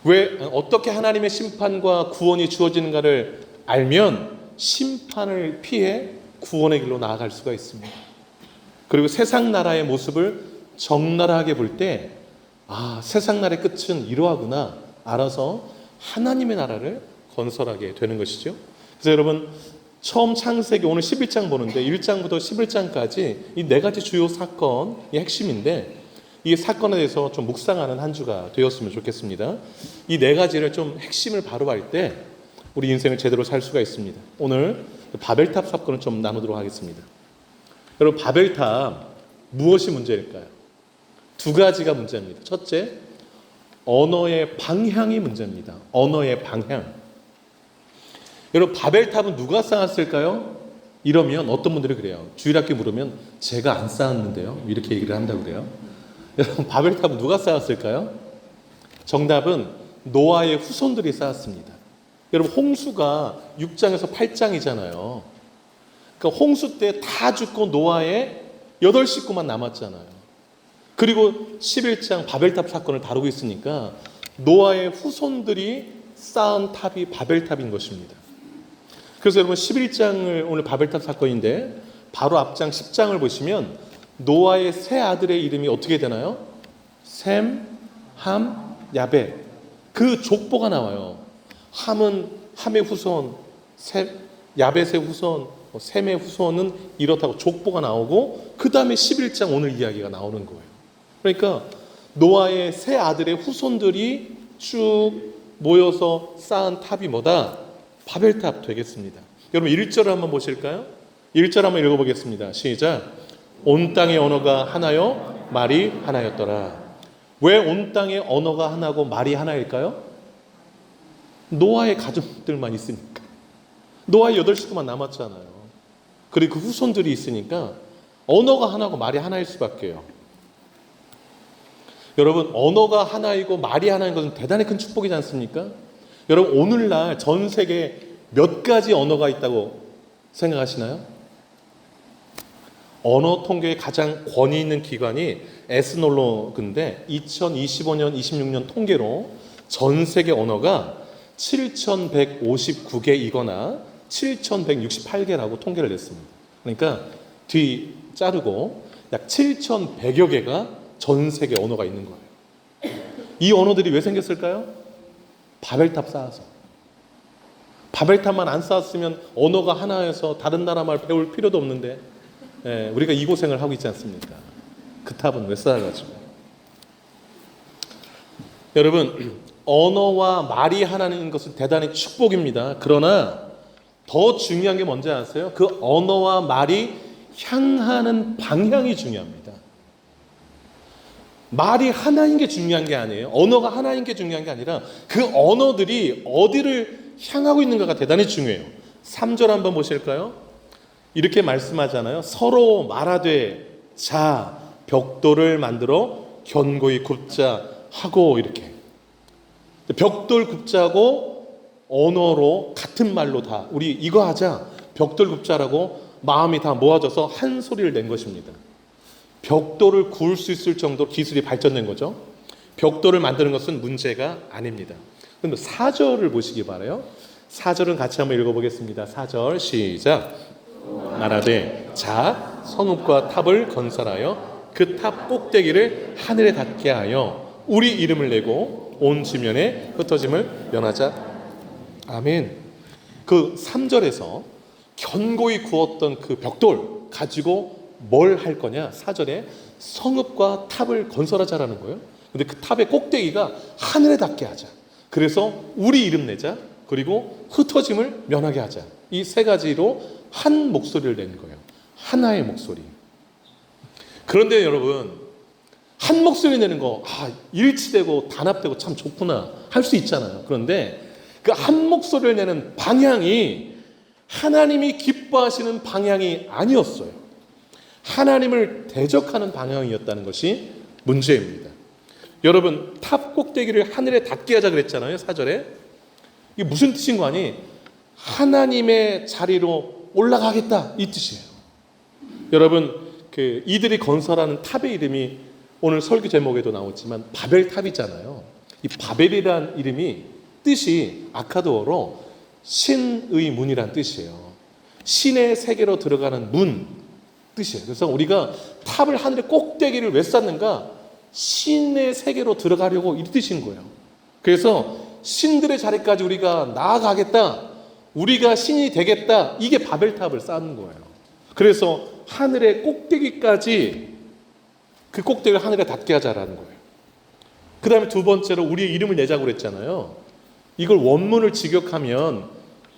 왜 어떻게 하나님의 심판과 구원이 주어지는가를 알면 심판을 피해 구원의 길로 나아갈 수가 있습니다. 그리고 세상 나라의 모습을 적나라하게 볼 때 세상 나라의 끝은 이러하구나 알아서 하나님의 나라를 건설하게 되는 것이죠. 그래서 여러분 처음 창세기 오늘 11장 보는데 1장부터 11장까지 이 네 가지 주요 사건이 핵심인데 이 사건에 대해서 좀 묵상하는 한 주가 되었으면 좋겠습니다. 이 네 가지를 좀 핵심을 바로 알 때 우리 인생을 제대로 살 수가 있습니다. 오늘 바벨탑 사건을 좀 나누도록 하겠습니다. 여러분 바벨탑 무엇이 문제일까요? 두 가지가 문제입니다. 첫째, 언어의 방향이 문제입니다. 언어의 방향. 여러분 바벨탑은 누가 쌓았을까요? 이러면 어떤 분들이 그래요. 주일학교 물으면 제가 안 쌓았는데요. 이렇게 얘기를 한다고 그래요. 여러분 바벨탑은 누가 쌓았을까요? 정답은 노아의 후손들이 쌓았습니다. 여러분 홍수가 6장에서 8장이잖아요. 그러니까 홍수 때 다 죽고 노아의 8식구만 남았잖아요. 그리고 11장 바벨탑 사건을 다루고 있으니까 노아의 후손들이 쌓은 탑이 바벨탑인 것입니다. 그래서 여러분 11장을 오늘 바벨탑 사건인데 바로 앞장 10장을 보시면 노아의 세 아들의 이름이 어떻게 되나요? 셈, 함, 야벳. 그 족보가 나와요. 함은 함의 후손, 야벳의 후손, 셈의 후손은 이렇다고 족보가 나오고 그 다음에 11장 오늘 이야기가 나오는 거예요. 그러니까 노아의 세 아들의 후손들이 쭉 모여서 쌓은 탑이 뭐다? 바벨탑 되겠습니다. 여러분 1절을 한번 보실까요? 1절 한번 읽어보겠습니다. 시작. 온 땅의 언어가 하나요? 말이 하나였더라. 왜 온 땅의 언어가 하나고 말이 하나일까요? 노아의 가족들만 있으니까. 노아의 8식구만 남았잖아요. 그리고 그 후손들이 있으니까 언어가 하나고 말이 하나일 수밖에요. 여러분 언어가 하나이고 말이 하나인 것은 대단히 큰 축복이지 않습니까? 여러분 오늘날 전 세계에 몇 가지 언어가 있다고 생각하시나요? 언어 통계에 가장 권위 있는 기관이 에스놀로그인데 2025년, 26년 통계로 전 세계 언어가 7,159개이거나 7,168개라고 통계를 냈습니다. 그러니까 뒤 자르고 약 7,100여 개가 전 세계 언어가 있는 거예요. 이 언어들이 왜 생겼을까요? 바벨탑 쌓아서. 바벨탑만 안 쌓았으면 언어가 하나여서 다른 나라 말 배울 필요도 없는데 우리가 이 고생을 하고 있지 않습니까? 그 탑은 왜 쌓아가지고. 여러분 언어와 말이 하나인 것은 대단히 축복입니다. 그러나 더 중요한 게 뭔지 아세요? 그 언어와 말이 향하는 방향이 중요합니다. 말이 하나인 게 중요한 게 아니에요. 언어가 하나인 게 중요한 게 아니라 그 언어들이 어디를 향하고 있는가가 대단히 중요해요. 3절 한번 보실까요? 이렇게 말씀하잖아요. 서로 말하되 자 벽돌을 만들어 견고히 굽자 하고 이렇게. 벽돌 굽자고 언어로 같은 말로 다 우리 이거 하자 벽돌 굽자라고 마음이 다 모아져서 한 소리를 낸 것입니다. 벽돌을 구울 수 있을 정도로 기술이 발전된 거죠. 벽돌을 만드는 것은 문제가 아닙니다. 그런데 4절을 보시기 바라요. 4절은 같이 한번 읽어보겠습니다. 4절 시작. 말하되 자 성읍과 탑을 건설하여 그 탑 꼭대기를 하늘에 닿게 하여 우리 이름을 내고 온 지면에 흩어짐을 면하자. 아멘. 그 3절에서 견고히 구웠던 그 벽돌 가지고 뭘 할 거냐? 4절에 성읍과 탑을 건설하자라는 거예요. 근데 그 탑의 꼭대기가 하늘에 닿게 하자. 그래서 우리 이름 내자. 그리고 흩어짐을 면하게 하자. 이 세 가지로 한 목소리를 낸 거예요. 하나의 목소리. 그런데 여러분 한 목소리 내는 거 일치되고 단합되고 참 좋구나 할 수 있잖아요. 그런데 그 한 목소리를 내는 방향이 하나님이 기뻐하시는 방향이 아니었어요. 하나님을 대적하는 방향이었다는 것이 문제입니다. 여러분 탑 꼭대기를 하늘에 닿게 하자 그랬잖아요. 4절에. 이게 무슨 뜻인 거 아니? 하나님의 자리로 올라가겠다 이 뜻이에요. 여러분 이들이 건설하는 탑의 이름이 오늘 설교 제목에도 나왔지만 바벨탑이잖아요. 이 바벨이란 이름이 뜻이 아카드어로 신의 문이란 뜻이에요. 신의 세계로 들어가는 문 뜻이에요. 그래서 우리가 탑을 하늘의 꼭대기를 왜 쌓는가? 신의 세계로 들어가려고 이 뜻인 거예요. 그래서 신들의 자리까지 우리가 나아가겠다, 우리가 신이 되겠다, 이게 바벨탑을 쌓는 거예요. 그래서 하늘의 꼭대기까지 그 꼭대기를 하늘에 닿게 하자라는 거예요. 그 다음에 두 번째로 우리의 이름을 내자고 그랬잖아요. 이걸 원문을 직역하면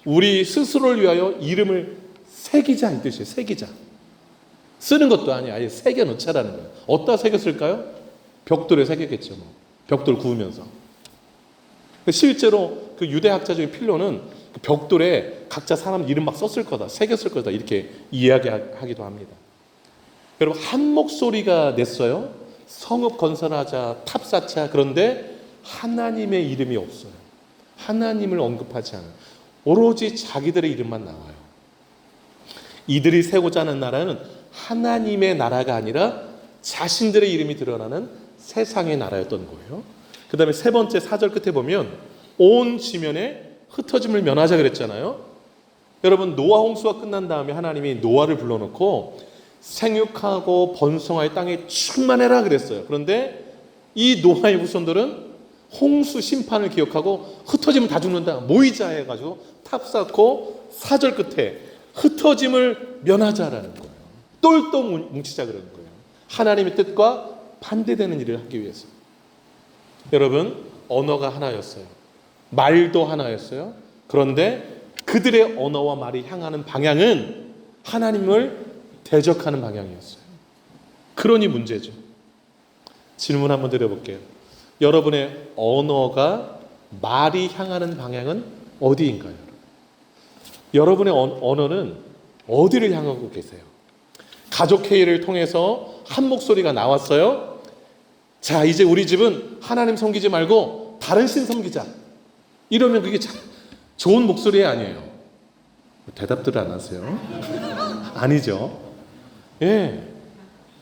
우리 스스로를 위하여 이름을 새기자 이 뜻이에요. 새기자. 쓰는 것도 아니에요. 아예 새겨놓자라는 거예요. 어디다 새겼을까요? 벽돌에 새겼겠죠. 뭐. 벽돌 구우면서. 실제로 그 유대학자 중에 필로는 그 벽돌에 각자 사람 이름 막 썼을 거다, 새겼을 거다 이렇게 이야기하기도 합니다. 여러분 한 목소리가 냈어요. 성읍 건설하자, 탑 쌓자. 그런데 하나님의 이름이 없어요. 하나님을 언급하지 않아요. 오로지 자기들의 이름만 나와요. 이들이 세고자 하는 나라는 하나님의 나라가 아니라 자신들의 이름이 드러나는 세상의 나라였던 거예요. 그 다음에 세 번째 4절 끝에 보면 온 지면에 흩어짐을 면하자 그랬잖아요. 여러분 노아 홍수가 끝난 다음에 하나님이 노아를 불러놓고 생육하고 번성하여 땅에 충만해라 그랬어요. 그런데 이 노아의 후손들은 홍수 심판을 기억하고 흩어지면 다 죽는다, 모이자 해가지고 탑 쌓고 4절 끝에 흩어짐을 면하자라는 거예요. 똘똘 뭉치자 그러는 거예요. 하나님의 뜻과 반대되는 일을 하기 위해서. 여러분 언어가 하나였어요. 말도 하나였어요. 그런데 그들의 언어와 말이 향하는 방향은 하나님을 대적하는 방향이었어요. 그러니 문제죠. 질문 한번 드려볼게요. 여러분의 언어가 말이 향하는 방향은 어디인가요? 여러분의 언어는 어디를 향하고 계세요? 가족 회의를 통해서 한 목소리가 나왔어요. 자, 이제 우리 집은 하나님 섬기지 말고 다른 신 섬기자. 이러면 그게 좋은 목소리 아니에요. 대답들을 안 하세요? 아니죠. 예.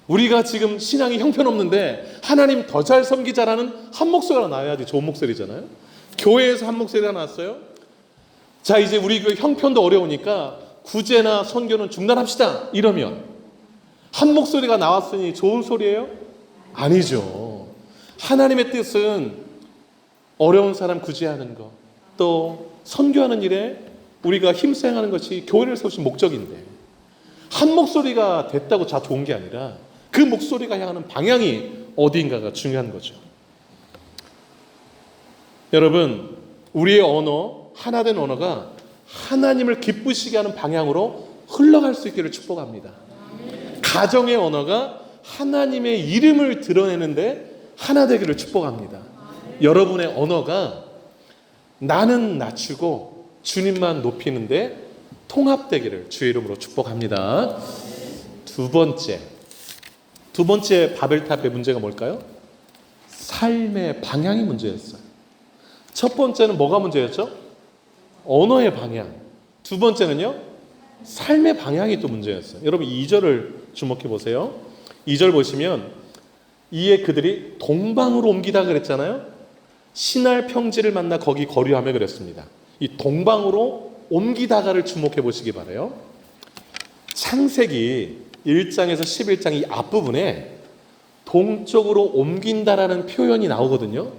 우리가 지금 신앙이 형편없는데 하나님 더 잘 섬기자라는 한 목소리가 나와야지 좋은 목소리잖아요. 교회에서 한 목소리가 나왔어요. 자, 이제 우리 교회 형편도 어려우니까 구제나 선교는 중단합시다. 이러면 한 목소리가 나왔으니 좋은 소리예요? 아니죠. 하나님의 뜻은 어려운 사람 구제하는 것, 또 선교하는 일에 우리가 힘써 행하는 것이 교회를 세우신 목적인데 한 목소리가 됐다고 다 좋은 게 아니라 그 목소리가 향하는 방향이 어디인가가 중요한 거죠. 여러분 우리의 언어, 하나된 언어가 하나님을 기쁘시게 하는 방향으로 흘러갈 수 있기를 축복합니다. 가정의 언어가 하나님의 이름을 드러내는데 하나 되기를 축복합니다. 여러분의 언어가 나는 낮추고 주님만 높이는데 통합되기를 주의 이름으로 축복합니다. 두 번째 바벨탑의 문제가 뭘까요? 삶의 방향이 문제였어요. 첫 번째는 뭐가 문제였죠? 언어의 방향. 두 번째는요, 삶의 방향이 또 문제였어요. 여러분 2절을 주목해 보세요. 2절 보시면 이에 그들이 동방으로 옮기다 그랬잖아요. 신할 평지를 만나 거기 거류하며 그랬습니다. 이 동방으로 옮기다가를 주목해 보시기 바라요. 창세기 1장에서 11장 이 앞부분에 동쪽으로 옮긴다라는 표현이 나오거든요.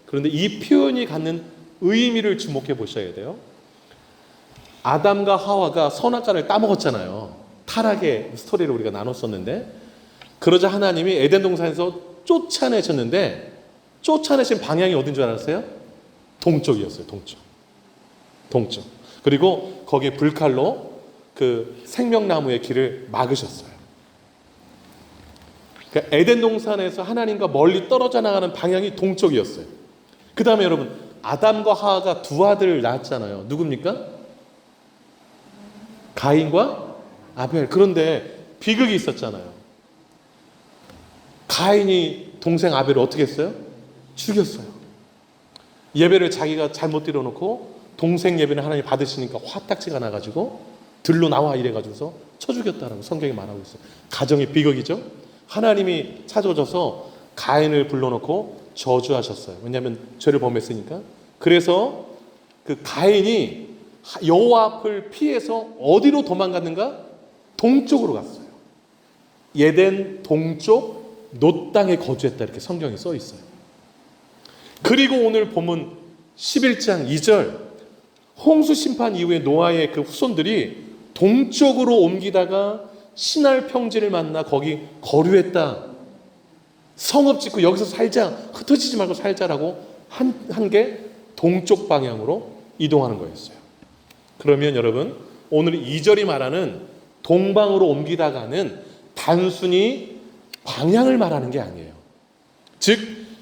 그런데 이 표현이 갖는 의미를 주목해 보셔야 돼요. 아담과 하와가 선악과를 따먹었잖아요. 타락의 스토리를 우리가 나눴었는데, 그러자 하나님이 에덴 동산에서 쫓아내셨는데 쫓아내신 방향이 어딘 줄 알았어요? 동쪽이었어요. 동쪽. 그리고 거기에 불칼로 그 생명나무의 길을 막으셨어요. 그러니까 에덴 동산에서 하나님과 멀리 떨어져 나가는 방향이 동쪽이었어요. 그 다음에 여러분 아담과 하와가 두 아들을 낳았잖아요. 누굽니까? 가인과 아벨. 그런데 비극이 있었잖아요. 가인이 동생 아벨을 어떻게 했어요?
죽였어요. 예배를 자기가 잘못 드려놓고 동생 예배는 하나님 받으시니까 화딱지가 나가지고 들로 나와 이래가지고서 쳐 죽였다라고 성경이 말하고 있어요. 가정의 비극이죠. 하나님이 찾아오셔서 가인을 불러놓고 저주하셨어요. 왜냐하면 죄를 범했으니까. 그래서 그 가인이 여호와 앞을 피해서 어디로 도망갔는가? 동쪽으로 갔어요. 에덴 동쪽 놋 땅에 거주했다 이렇게 성경에 써 있어요. 그리고 오늘 본문 11장 2절 홍수 심판 이후에 노아의 그 후손들이 동쪽으로 옮기다가 시날 평지를 만나 거기 거류했다. 성읍 짓고 여기서 살자, 흩어지지 말고 살자라고 한 게 동쪽 방향으로 이동하는 거였어요. 그러면 여러분 오늘 2절이 말하는 동방으로 옮기다가는 단순히 방향을 말하는 게 아니에요. 즉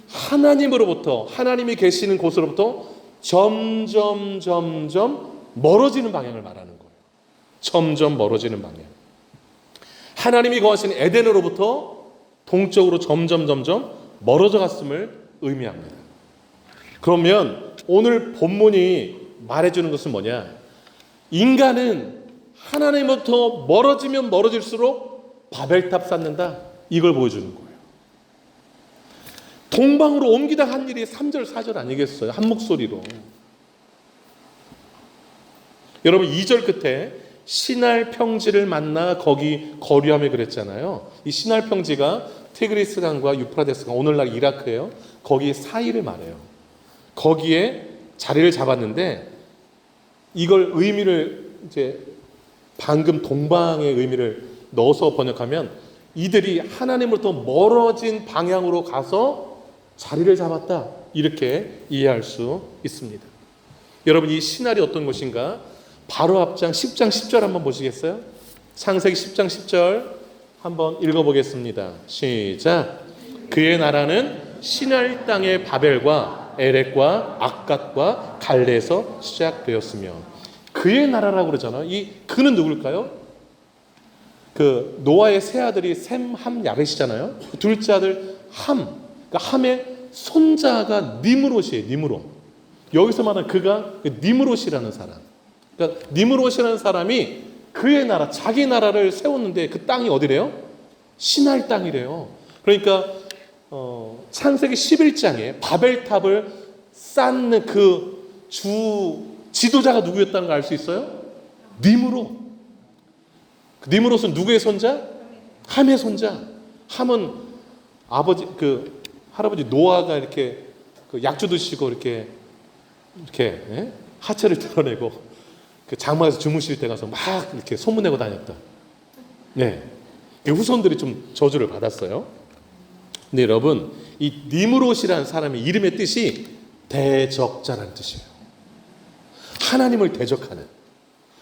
하나님으로부터 하나님이 계시는 곳으로부터 점점 멀어지는 방향을 말하는 거예요. 점점 멀어지는 방향. 하나님이 거하시는 에덴으로부터 동쪽으로 점점 멀어져 갔음을 의미합니다. 그러면 오늘 본문이 말해주는 것은 뭐냐? 인간은 하나님부터 멀어지면 멀어질수록 바벨탑 쌓는다. 이걸 보여주는 거예요. 동방으로 옮기다 한 일이 3절 4절 아니겠어요? 한 목소리로. 여러분 2절 끝에 시날 평지를 만나 거기 거류하며 그랬잖아요. 이 시날 평지가 티그리스 강과 유프라데스 강, 오늘날 이라크예요. 거기 사이를 말해요. 거기에 자리를 잡았는데 이걸 의미를 이제 방금 동방의 의미를 넣어서 번역하면 이들이 하나님으로부터 멀어진 방향으로 가서 자리를 잡았다. 이렇게 이해할 수 있습니다. 여러분 이 시날이 어떤 것인가? 바로 앞장 10장 10절 한번 보시겠어요? 창세기 10장 10절 한번 읽어보겠습니다. 시작. 그의 나라는 시날 땅의 바벨과 에렉과 악갓과 갈레에서 시작되었으며. 그의 나라라고 그러잖아요. 이 그는 누굴까요? 그 노아의 세 아들이 셈, 함, 야벳이잖아요. 둘째 아들 함, 그러니까 함의 손자가 니므롯이에요. 니므롯. 여기서 말하는 그가 니므롯이라는 사람. 그러니까 니므롯이라는 사람이 그의 나라, 자기 나라를 세웠는데 그 땅이 어디래요? 시날 땅이래요. 그러니까 창세기 11장에 바벨탑을 쌓는 그 주 지도자가 누구였다는 걸 알 수 있어요? 니므롯. 니므롯은 누구의 손자? 함의 손자. 함은 할아버지 노아가 이렇게 그 약주 드시고 이렇게 하체를 드러내고 그 장막에서 주무실 때 가서 막 이렇게 소문내고 다녔다. 네, 후손들이 좀 저주를 받았어요. 근데 여러분 이 니므롯이라는 사람의 이름의 뜻이 대적자라는 뜻이에요. 하나님을 대적하는.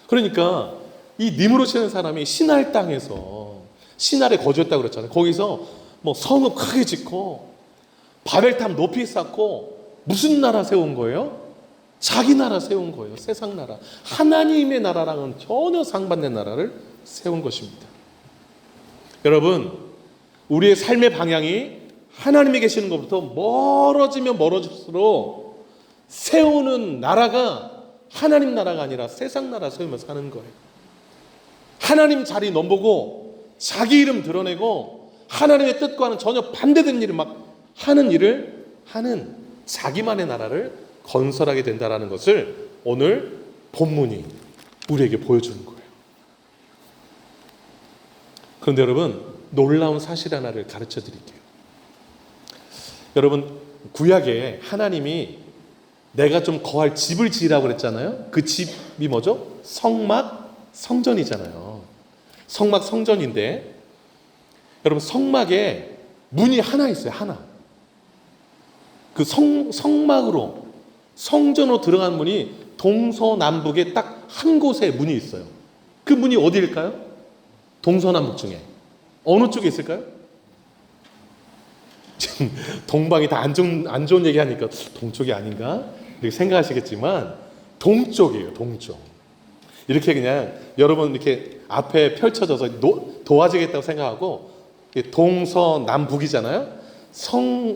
그러니까 이 니므롯이라는 사람이 시날 땅에서 시날에 거주했다고 그랬잖아요. 거기서 뭐 성읍 크게 짓고 바벨탑 높이 쌓고 무슨 나라 세운 거예요? 자기 나라 세운 거예요. 세상 나라. 하나님의 나라랑은 전혀 상반된 나라를 세운 것입니다. 여러분 우리의 삶의 방향이 하나님이 계시는 것부터 멀어지면 멀어질수록 세우는 나라가 하나님 나라가 아니라 세상 나라 세우며 사는 거예요. 하나님 자리 넘보고 자기 이름 드러내고 하나님의 뜻과는 전혀 반대된 일을 막 하는 일을 하는 자기만의 나라를 건설하게 된다는 것을 오늘 본문이 우리에게 보여주는 거예요. 그런데 여러분 놀라운 사실 하나를 가르쳐 드릴게요. 여러분 구약에 하나님이 내가 좀 거할 집을 지으라고 그랬잖아요. 그 집이 뭐죠? 성막 성전이잖아요. 성막 성전인데 여러분 성막에 문이 하나 있어요. 하나. 그 성막으로 성전으로 들어간 문이 동서남북에 딱 한 곳에 문이 있어요. 그 문이 어디일까요? 동서남북 중에 어느 쪽에 있을까요? 지금 동방이 다 안 좋은 얘기하니까 동쪽이 아닌가 이렇게 생각하시겠지만 동쪽이에요. 동쪽. 이렇게 그냥 여러분 이렇게 앞에 펼쳐져서 도와주겠다고 생각하고 동서남북이잖아요.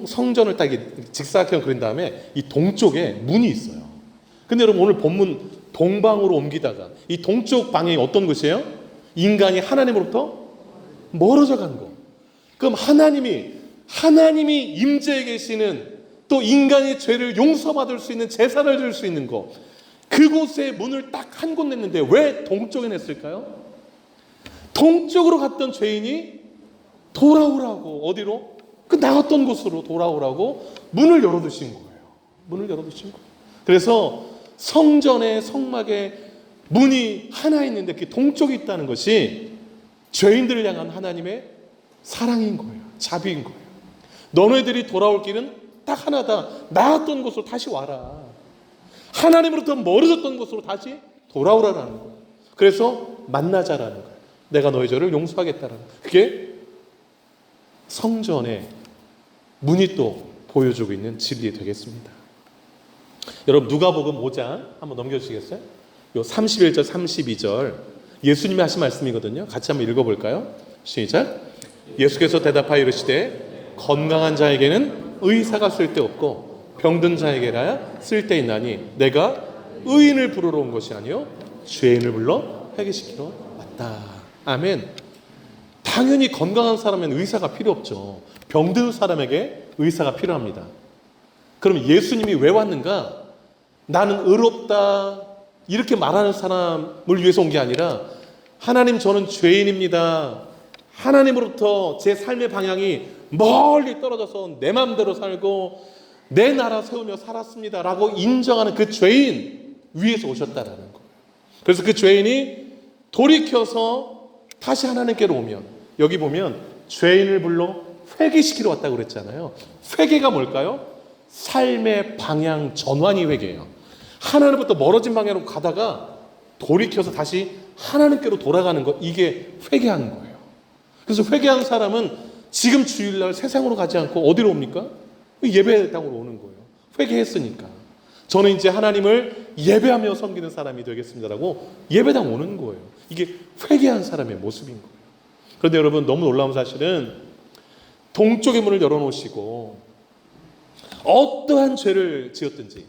성전을 딱 이렇게 직사각형 그린 다음에 이 동쪽에 문이 있어요. 근데 여러분 오늘 본문 동방으로 옮기다가 이 동쪽 방향이 어떤 것이에요? 인간이 하나님으로부터 멀어져 간 거. 그럼 하나님이 임재해 계시는 또 인간의 죄를 용서받을 수 있는 제사를 드릴 수 있는 거. 그곳에 문을 딱 한 곳 냈는데 왜 동쪽에 냈을까요? 동쪽으로 갔던 죄인이 돌아오라고 어디로? 그 나갔던 곳으로 돌아오라고 문을 열어두신 거예요. 문을 열어두신 거예요. 그래서 성전의 성막에 문이 하나 있는데 그 동쪽에 있다는 것이 죄인들을 향한 하나님의 사랑인 거예요. 자비인 거예요. 너네들이 돌아올 길은 딱 하나다. 나갔던 곳으로 다시 와라. 하나님으로부터 멀어졌던 곳으로 다시 돌아오라라는 거예요. 그래서 만나자라는 거예요. 내가 너희 죄를 용서하겠다라는 거예요. 그게 성전의 문이 또 보여주고 있는 진리 되겠습니다. 여러분 누가복음 5장 한번 넘겨주시겠어요? 요 31절 32절 예수님이 하신 말씀이거든요. 같이 한번 읽어볼까요? 시작. 예수께서 대답하여 이르시되 건강한 자에게는 의사가 쓸데없고 병든 자에게라야 쓸데있나니 내가 의인을 부르러 온 것이 아니요 죄인을 불러 회개시키러 왔다. 아멘. 당연히 건강한 사람에는 의사가 필요 없죠. 병든 사람에게 의사가 필요합니다. 그럼 예수님이 왜 왔는가? 나는 의롭다 이렇게 말하는 사람을 위해서 온 게 아니라 하나님 저는 죄인입니다. 하나님으로부터 제 삶의 방향이 멀리 떨어져서 내 마음대로 살고 내 나라 세우며 살았습니다 라고 인정하는 그 죄인 위에서 오셨다라는 거예요. 그래서 그 죄인이 돌이켜서 다시 하나님께로 오면 여기 보면 죄인을 불러 회개시키러 왔다고 그랬잖아요. 회개가 뭘까요? 삶의 방향 전환이 회개예요. 하나님부터 멀어진 방향으로 가다가 돌이켜서 다시 하나님께로 돌아가는 것, 이게 회개하는 거예요. 그래서 회개한 사람은 지금 주일날 세상으로 가지 않고 어디로 옵니까? 예배당으로 오는 거예요. 회개했으니까. 저는 이제 하나님을 예배하며 섬기는 사람이 되겠습니다라고 예배당 오는 거예요. 이게 회개한 사람의 모습인 거예요. 그런데 여러분 너무 놀라운 사실은 동쪽의 문을 열어놓으시고 어떠한 죄를 지었든지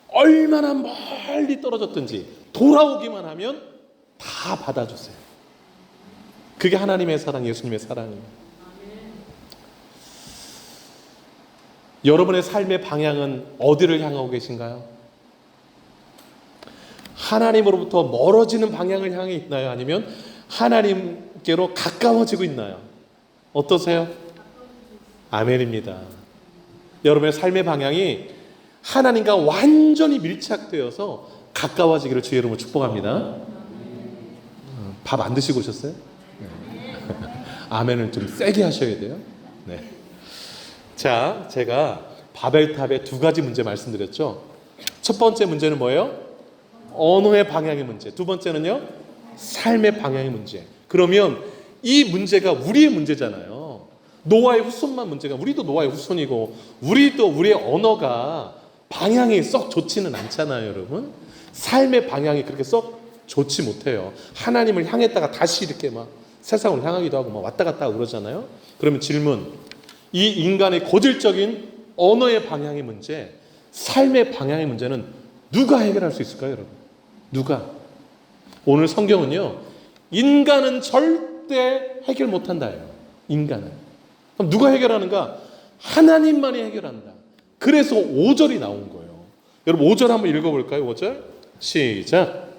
얼마나 멀리 떨어졌든지 돌아오기만 하면 다 받아주세요. 그게 하나님의 사랑, 예수님의 사랑이에요. 여러분의 삶의 방향은 어디를 향하고 계신가요? 하나님으로부터 멀어지는 방향을 향해 있나요? 아니면 하나님께로 가까워지고 있나요? 어떠세요? 아멘입니다. 여러분의 삶의 방향이 하나님과 완전히 밀착되어서 가까워지기를 주의 이름으로 축복합니다. 밥 안 드시고 오셨어요? 네. 아멘을 좀 세게 하셔야 돼요. 네. 자, 제가 바벨탑의 두 가지 문제 말씀드렸죠. 첫 번째 문제는 뭐예요? 언어의 방향의 문제. 두 번째는요, 삶의 방향의 문제. 그러면 이 문제가 우리의 문제잖아요. 노아의 후손만 문제가, 우리도 노아의 후손이고 우리도 우리의 언어가 방향이 썩 좋지는 않잖아요, 여러분. 삶의 방향이 그렇게 썩 좋지 못해요. 하나님을 향했다가 다시 이렇게 막 세상을 향하기도 하고 막 왔다 갔다 하고 그러잖아요. 그러면 질문, 이 인간의 고질적인 언어의 방향의 문제, 삶의 방향의 문제는 누가 해결할 수 있을까요, 여러분? 누가? 오늘 성경은요, 인간은 절대 해결 못한다예요. 인간은. 그럼 누가 해결하는가? 하나님만이 해결한다. 그래서 5절이 나온 거예요. 여러분 5절 한번 읽어볼까요? 5절 시작.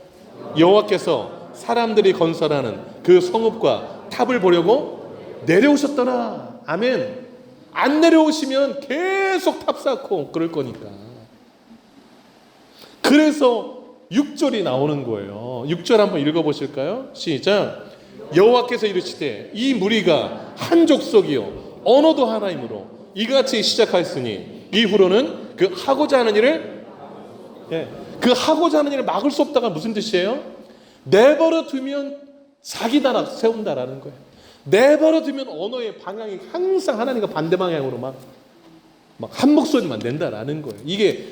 여호와께서 사람들이 건설하는 그 성읍과 탑을 보려고 내려오셨더라. 아멘. 안 내려오시면 계속 탑 쌓고 그럴 거니까. 그래서 6절이 나오는 거예요. 6절 한번 읽어보실까요? 시작. 여호와께서 이르시되 이 무리가 한 족속이요 언어도 하나이므로 이같이 시작하였으니 이후로는 그 하고자 하는 일을 그 하고자 하는 일을 막을 수 없다가 무슨 뜻이에요? 내버려 두면 자기 나라 세운다라는 거예요. 내버려 두면 언어의 방향이 항상 하나님과 반대 방향으로 막 한 목소리만 낸다라는 거예요. 이게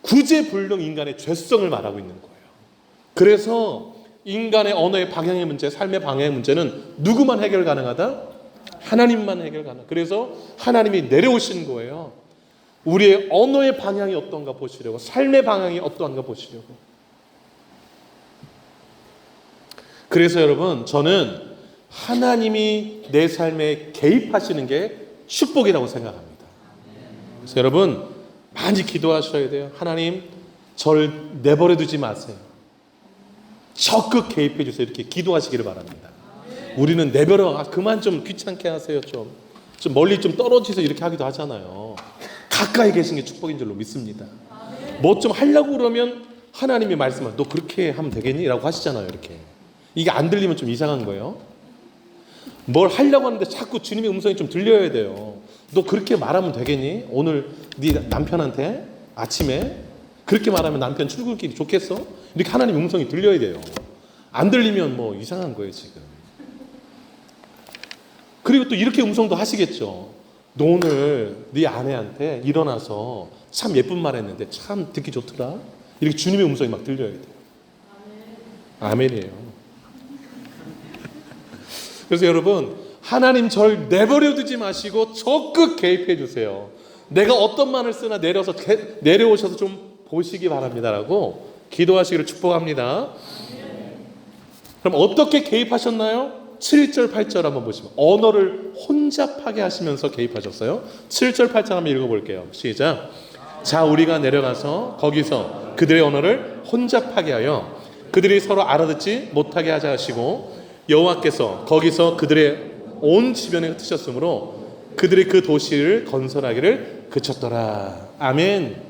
구제불능 인간의 죄성을 말하고 있는 거예요. 그래서 인간의 언어의 방향의 문제, 삶의 방향의 문제는 누구만 해결 가능하다? 하나님만 해결 가능. 그래서 하나님이 내려오신 거예요. 우리의 언어의 방향이 어떤가 보시려고, 삶의 방향이 어떠한가 보시려고. 그래서 여러분, 저는 하나님이 내 삶에 개입하시는 게 축복이라고 생각합니다. 그래서 여러분, 많이 기도하셔야 돼요. 하나님, 저를 내버려 두지 마세요. 적극 개입해 주세요. 이렇게 기도하시기를 바랍니다. 우리는 내버려, 그만 좀 귀찮게 하세요. 좀 멀리 좀 떨어지서 이렇게 하기도 하잖아요. 가까이 계신 게 축복인 줄로 믿습니다. 뭐 좀 하려고 그러면 하나님이 말씀을 너 그렇게 하면 되겠니? 라고 하시잖아요. 이렇게. 이게 안 들리면 좀 이상한 거예요. 뭘 하려고 하는데 자꾸 주님의 음성이 좀 들려야 돼요. 너 그렇게 말하면 되겠니? 오늘 네 남편한테 아침에 그렇게 말하면 남편 출근길이 좋겠어? 이렇게 하나님 음성이 들려야 돼요. 안 들리면 뭐 이상한 거예요 지금. 그리고 또 이렇게 음성도 하시겠죠. 너 오늘 네 아내한테 일어나서 참 예쁜 말 했는데 참 듣기 좋더라. 이렇게 주님의 음성이 막 들려야 돼요. 아멘이에요. 그래서 여러분, 하나님 절 내버려 두지 마시고 적극 개입해 주세요. 내가 어떤 말을 쓰나 내려오셔서 좀 보시기 바랍니다라고 기도하시기를 축복합니다. 그럼 어떻게 개입하셨나요? 7절 8절 한번 보시면 언어를 혼잡하게 하시면서 개입하셨어요. 7절 8절 한번 읽어볼게요. 시작. 자, 우리가 내려가서 거기서 그들의 언어를 혼잡하게 하여 그들이 서로 알아듣지 못하게 하자 하시고 여호와께서 거기서 그들의 온 지변에 흩으셨으므로 그들이 그 도시를 건설하기를 그쳤더라. 아멘.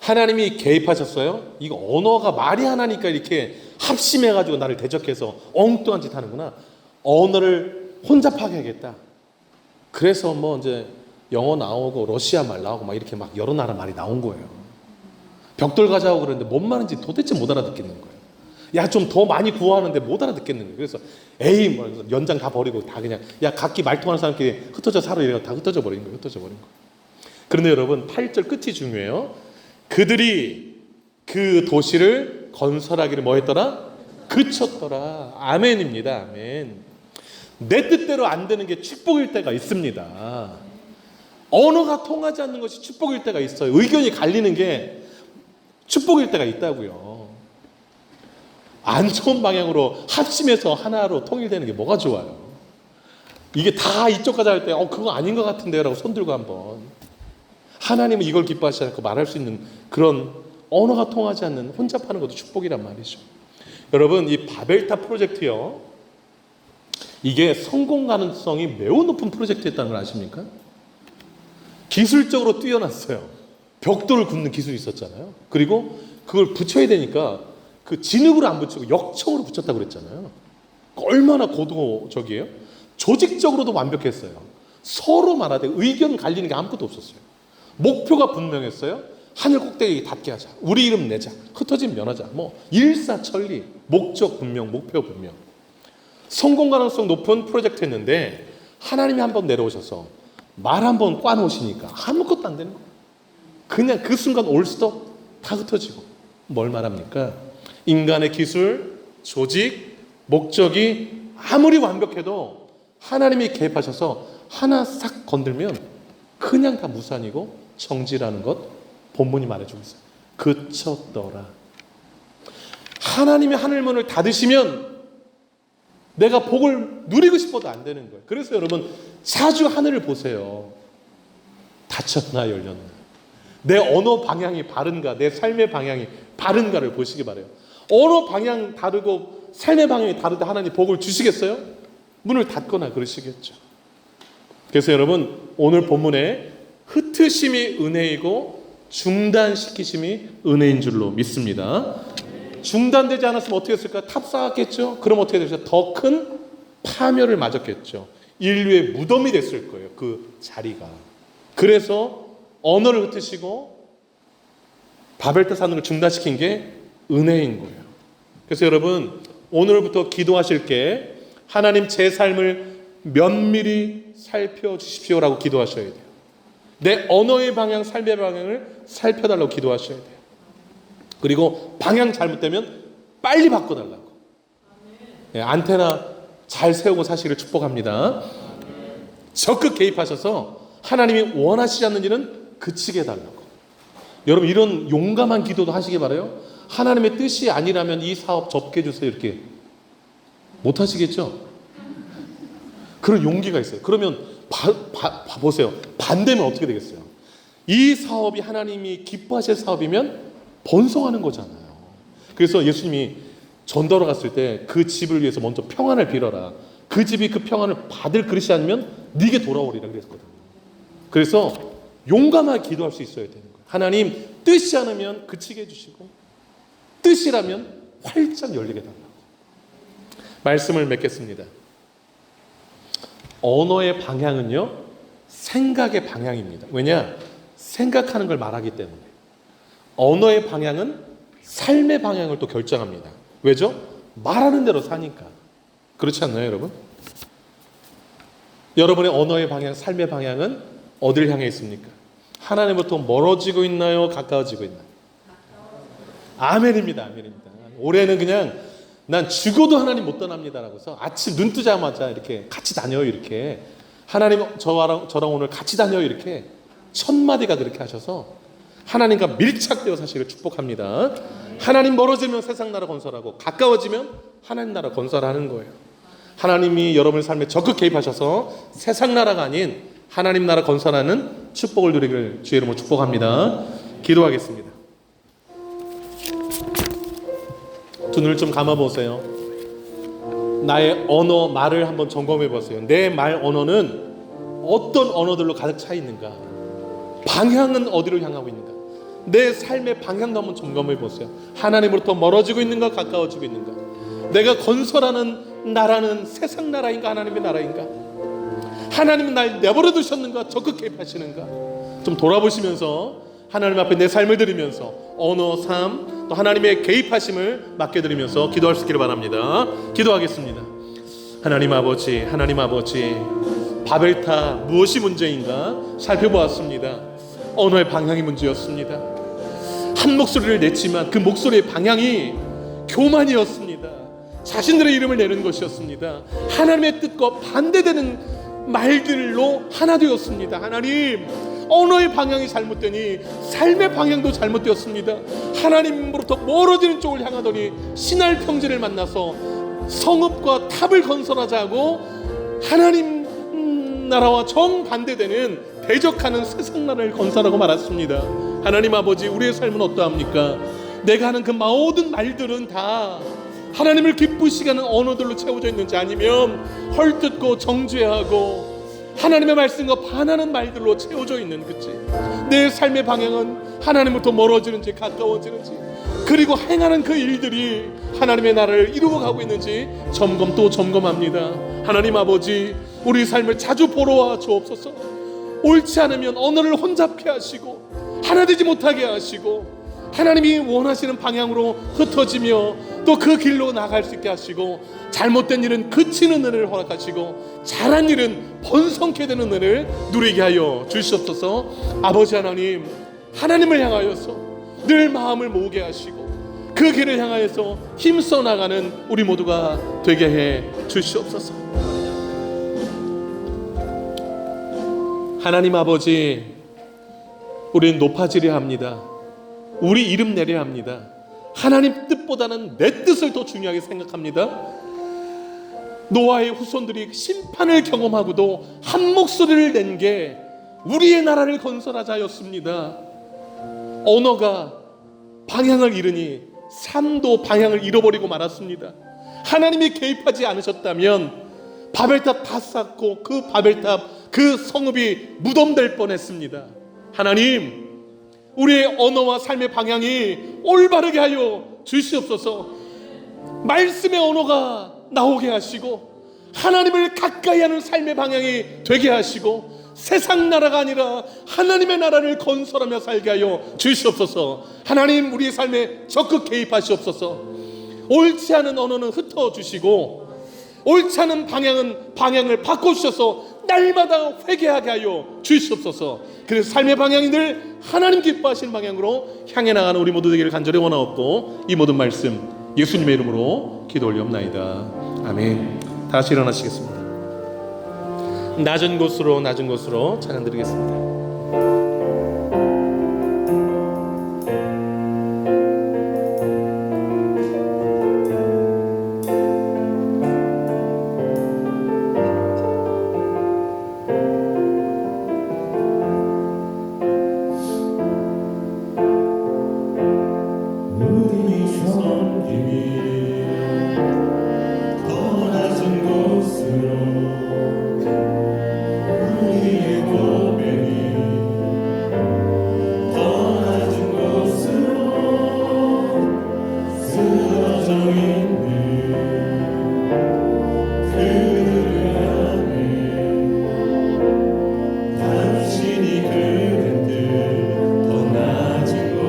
하나님이 개입하셨어요. 이거 언어가 말이 하나니까 이렇게 합심해가지고 나를 대적해서 엉뚱한 짓 하는구나. 언어를 혼잡하게 하겠다. 그래서 뭐 이제 영어 나오고 러시아 말 나오고 막 이렇게 막 여러 나라 말이 나온 거예요. 벽돌 가자고 그러는데 뭔 말인지 도대체 못 알아듣겠는 거예요. 야, 좀 더 많이 구하는데 못 알아듣겠는 거예요. 그래서 에이, 뭐 연장 다 버리고 다 그냥 야, 각기 말통하는 사람끼리 흩어져 살아 이래가 다 흩어져 버린 거예요. 흩어져 버린 거예요. 그런데 여러분, 8절 끝이 중요해요. 그들이 그 도시를 건설하기를 뭐 했더라? 그쳤더라. 아멘입니다. 아멘. 내 뜻대로 안 되는 게 축복일 때가 있습니다. 언어가 통하지 않는 것이 축복일 때가 있어요. 의견이 갈리는 게 축복일 때가 있다고요. 안 좋은 방향으로 합심해서 하나로 통일되는 게 뭐가 좋아요? 이게 다 이쪽 가자 할 때 그거 아닌 것 같은데요 라고 손들고 한번 하나님은 이걸 기뻐하시지 않고 말할 수 있는 그런 언어가 통하지 않는 혼잡하는 것도 축복이란 말이죠. 여러분, 이 바벨탑 프로젝트요, 이게 성공 가능성이 매우 높은 프로젝트였다는 걸 아십니까? 기술적으로 뛰어났어요. 벽돌을 굽는 기술이 있었잖아요. 그리고 그걸 붙여야 되니까 그 진흙으로 안 붙이고 역청으로 붙였다고 그랬잖아요. 얼마나 고도적이에요? 조직적으로도 완벽했어요. 서로 말하되 의견 갈리는 게 아무것도 없었어요. 목표가 분명했어요. 하늘 꼭대기 닿게 하자. 우리 이름 내자. 흩어진 면하자. 뭐 일사천리. 목적 분명, 목표 분명. 성공 가능성 높은 프로젝트였는데 하나님이 한번 내려오셔서 말 한번 꽈놓으시니까 아무것도 안 되는 거예요. 그냥 그 순간 올스톱 다 흩어지고. 뭘 말합니까? 인간의 기술, 조직, 목적이 아무리 완벽해도 하나님이 개입하셔서 하나 싹 건들면 그냥 다 무산이고 정지라는 것 본문이 말해주고 있어요. 그쳤더라. 하나님의 하늘문을 닫으시면 내가 복을 누리고 싶어도 안 되는 거예요. 그래서 여러분, 자주 하늘을 보세요. 닫혔나 열렸나. 내 언어 방향이 바른가, 내 삶의 방향이 바른가를 보시기 바라요. 언어 방향 다르고 삶의 방향이 다르다 하나님 복을 주시겠어요? 문을 닫거나 그러시겠죠. 그래서 여러분, 오늘 본문에 흩으심이 은혜이고 중단시키심이 은혜인 줄로 믿습니다. 중단되지 않았으면 어떻게 했을까? 탑승했겠죠. 그럼 어떻게 됐어요? 더 큰 파멸을 맞았겠죠. 인류의 무덤이 됐을 거예요. 그 자리가. 그래서 언어를 흩으시고 바벨탑 사는 걸 중단시킨 게 은혜인 거예요. 그래서 여러분, 오늘부터 기도하실 게 하나님 제 삶을 면밀히 살펴주십시오라고 기도하셔야 돼요. 내 언어의 방향, 삶의 방향을 살펴달라고 기도하셔야 돼요. 그리고 방향 잘못되면 빨리 바꿔달라고. 네, 안테나 잘 세우고 사시기를 축복합니다. 적극 개입하셔서 하나님이 원하시지 않는 일은 그치게 해달라고. 여러분 이런 용감한 기도도 하시기 바라요. 하나님의 뜻이 아니라면 이 사업 접게 해주세요 이렇게 못 하시겠죠? 그런 용기가 있어요. 그러면 보세요. 반대면 어떻게 되겠어요? 이 사업이 하나님이 기뻐하실 사업이면 번성하는 거잖아요. 그래서 예수님이 전도하러 갔을 때 그 집을 위해서 먼저 평안을 빌어라. 그 집이 그 평안을 받을 그릇이 아니면 네게 돌아오리라 그랬거든요. 그래서 용감하게 기도할 수 있어야 되는 거예요. 하나님 뜻이 않으면 그치게 해주시고 뜻이라면 활짝 열리게 달라고. 말씀을 맺겠습니다. 언어의 방향은요 생각의 방향입니다. 왜냐? 생각하는 걸 말하기 때문에. 언어의 방향은 삶의 방향을 또 결정합니다. 왜죠? 말하는 대로 사니까. 그렇지 않나요 여러분? 여러분의 언어의 방향, 삶의 방향은 어디를 향해 있습니까? 하나님부터 멀어지고 있나요? 가까워지고 있나요? 아멘입니다. 아멘입니다. 올해는 그냥 난 죽어도 하나님 못 떠납니다라고서 아침 눈 뜨자마자 이렇게 같이 다녀요. 이렇게 하나님 저랑 오늘 같이 다녀요. 이렇게 첫 마디가 그렇게 하셔서 하나님과 밀착되어 사시기를 축복합니다. 하나님 멀어지면 세상 나라 건설하고 가까워지면 하나님 나라 건설하는 거예요. 하나님이 여러분의 삶에 적극 개입하셔서 세상 나라가 아닌 하나님 나라 건설하는 축복을 누리기를 주의 이름으로 축복합니다. 기도하겠습니다. 두 눈을 좀 감아보세요. 나의 언어, 말을 한번 점검해 보세요. 내 말 언어는 어떤 언어들로 가득 차 있는가? 방향은 어디로 향하고 있는가? 내 삶의 방향도 한번 점검해 보세요. 하나님으로부터 멀어지고 있는가? 가까워지고 있는가? 내가 건설하는 나라는 세상 나라인가? 하나님의 나라인가? 하나님은 날 내버려 두셨는가? 적극 개입하시는가? 좀 돌아보시면서 하나님 앞에 내 삶을 드리면서 언어, 삶, 또 하나님의 개입하심을 맡겨드리면서 기도할 수 있기를 바랍니다. 기도하겠습니다. 하나님 아버지, 하나님 아버지, 바벨탑 무엇이 문제인가 살펴보았습니다. 언어의 방향이 문제였습니다. 한 목소리를 냈지만 그 목소리의 방향이 교만이었습니다. 자신들의 이름을 내는 것이었습니다. 하나님의 뜻과 반대되는 말들로 하나 되었습니다. 하나님, 언어의 방향이 잘못되니 삶의 방향도 잘못되었습니다. 하나님으로부터 멀어지는 쪽을 향하더니 신할 평지를 만나서 성읍과 탑을 건설하자고 하나님 나라와 정반대되는 대적하는 세상 나라를 건설하고 말았습니다. 하나님 아버지, 우리의 삶은 어떠합니까? 내가 하는 그 모든 말들은 다 하나님을 기쁘시게 하는 언어들로 채워져 있는지, 아니면 헐뜯고 정죄하고 하나님의 말씀과 반하는 말들로 채워져 있는 그치? 내 삶의 방향은 하나님부터 멀어지는지 가까워지는지, 그리고 행하는 그 일들이 하나님의 나라를 이루어가고 있는지 점검 또 점검합니다. 하나님 아버지, 우리 삶을 자주 보러 와 주옵소서. 옳지 않으면 언어를 혼잡케 하시고 하나 되지 못하게 하시고 하나님이 원하시는 방향으로 흩어지며 또 그 길로 나갈 수 있게 하시고, 잘못된 일은 그치는 은혜를 허락하시고 잘한 일은 번성케 되는 은혜를 누리게 하여 주시옵소서. 아버지 하나님, 하나님을 향하여서 늘 마음을 모으게 하시고 그 길을 향하여서 힘써 나가는 우리 모두가 되게 해 주시옵소서. 하나님 아버지, 우리는 높아지려 합니다. 우리 이름 내려야 합니다. 하나님 뜻보다는 내 뜻을 더 중요하게 생각합니다. 노아의 후손들이 심판을 경험하고도 한 목소리를 낸 게 우리의 나라를 건설하자였습니다. 언어가 방향을 잃으니 삶도 방향을 잃어버리고 말았습니다. 하나님이 개입하지 않으셨다면 바벨탑 다 쌓고 그 바벨탑, 그 성읍이 무덤될 뻔했습니다. 하나님, 우리의 언어와 삶의 방향이 올바르게 하여 주시옵소서. 말씀의 언어가 나오게 하시고 하나님을 가까이 하는 삶의 방향이 되게 하시고 세상 나라가 아니라 하나님의 나라를 건설하며 살게 하여 주시옵소서. 하나님, 우리의 삶에 적극 개입하시옵소서. 옳지 않은 언어는 흩어주시고 옳지 않은 방향을 바꿔주셔서 날마다 회개하게 하여 주시옵소서. 그래서 삶의 방향이 늘 하나님 기뻐하시는 방향으로 향해 나가는 우리 모두 되기를 간절히 원하옵고, 이 모든 말씀 예수님의 이름으로 기도 올리옵나이다. 아멘. 다시 일어나시겠습니다. 낮은 곳으로 찬양 드리겠습니다.
우리 섬김이 더 낮은 곳으로 우리의 고백이 더 낮은 곳으로 쓰러져 있는 그들을 향해 당신이 그랬듯 더 낮은 곳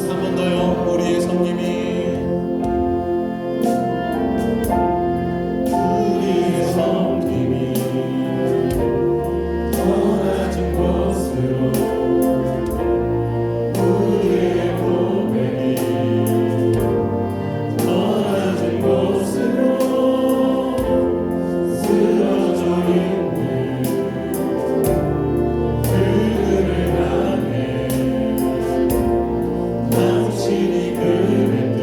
한 번 더요. 우리의 섬김이 더 낮은 곳으로 우리의 고백이 더 낮은 곳으로 쓰러져 있는 그들을 향해 당신이 그랬듯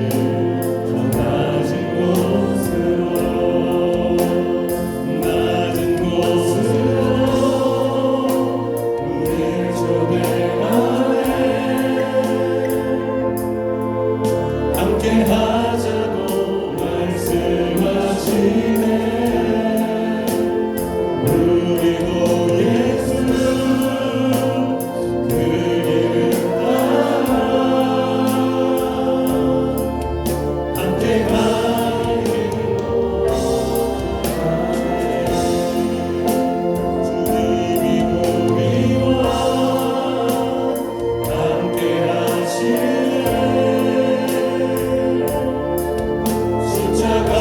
더 낮은 곳으로 우리를 초대하네. 함께 하자고 말씀하시네. 우리도 예수 그 길을 따라 함께 주님이 우리와 함께 하시네. 십자가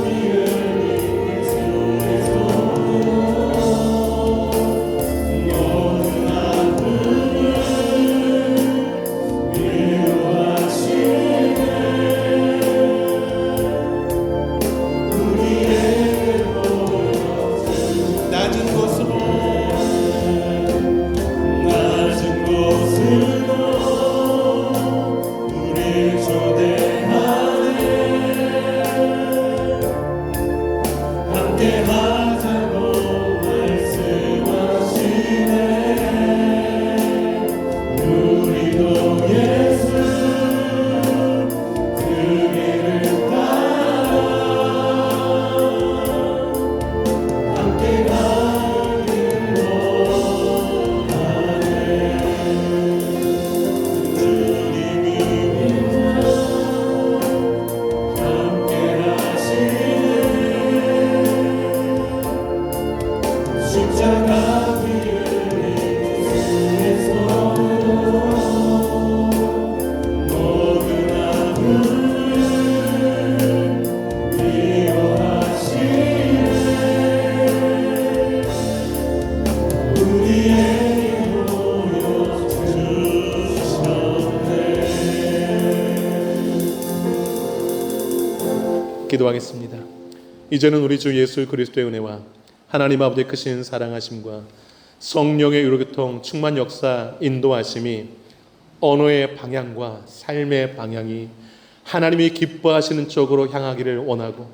피 흘린 예수의 모든 아픔을 위로하시네. 우리에게 보여준 낮은 곳으로 우리 초대하네. 함께 하자고 말씀하시네. 우리도 예수 그 길을 따라 함께 가기로 하네. 주님이 우리와 함께 하시네. 십자가 피 흘린 예수의 손으로 모든 아픔을 위로하시네. 우리에게 보여주셨네.
기도하겠습니다. 이제는 우리 주 예수 그리스도의 은혜와 하나님 아버지의 크신 사랑하심과 성령의 유로교통 충만 역사 인도하심이 언어의 방향과 삶의 방향이 하나님이 기뻐하시는 쪽으로 향하기를 원하고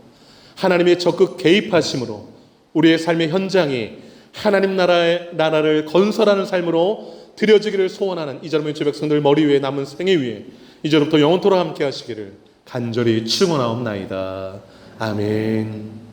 하나님의 적극 개입하심으로 우리의 삶의 현장이 하나님 나라를 건설하는 삶으로 드려지기를 소원하는 이제는 주 백성들 머리 위에 남은 생애 위에 이제부터 영원토록 함께 하시기를 간절히 축원하옵나이다. 아멘.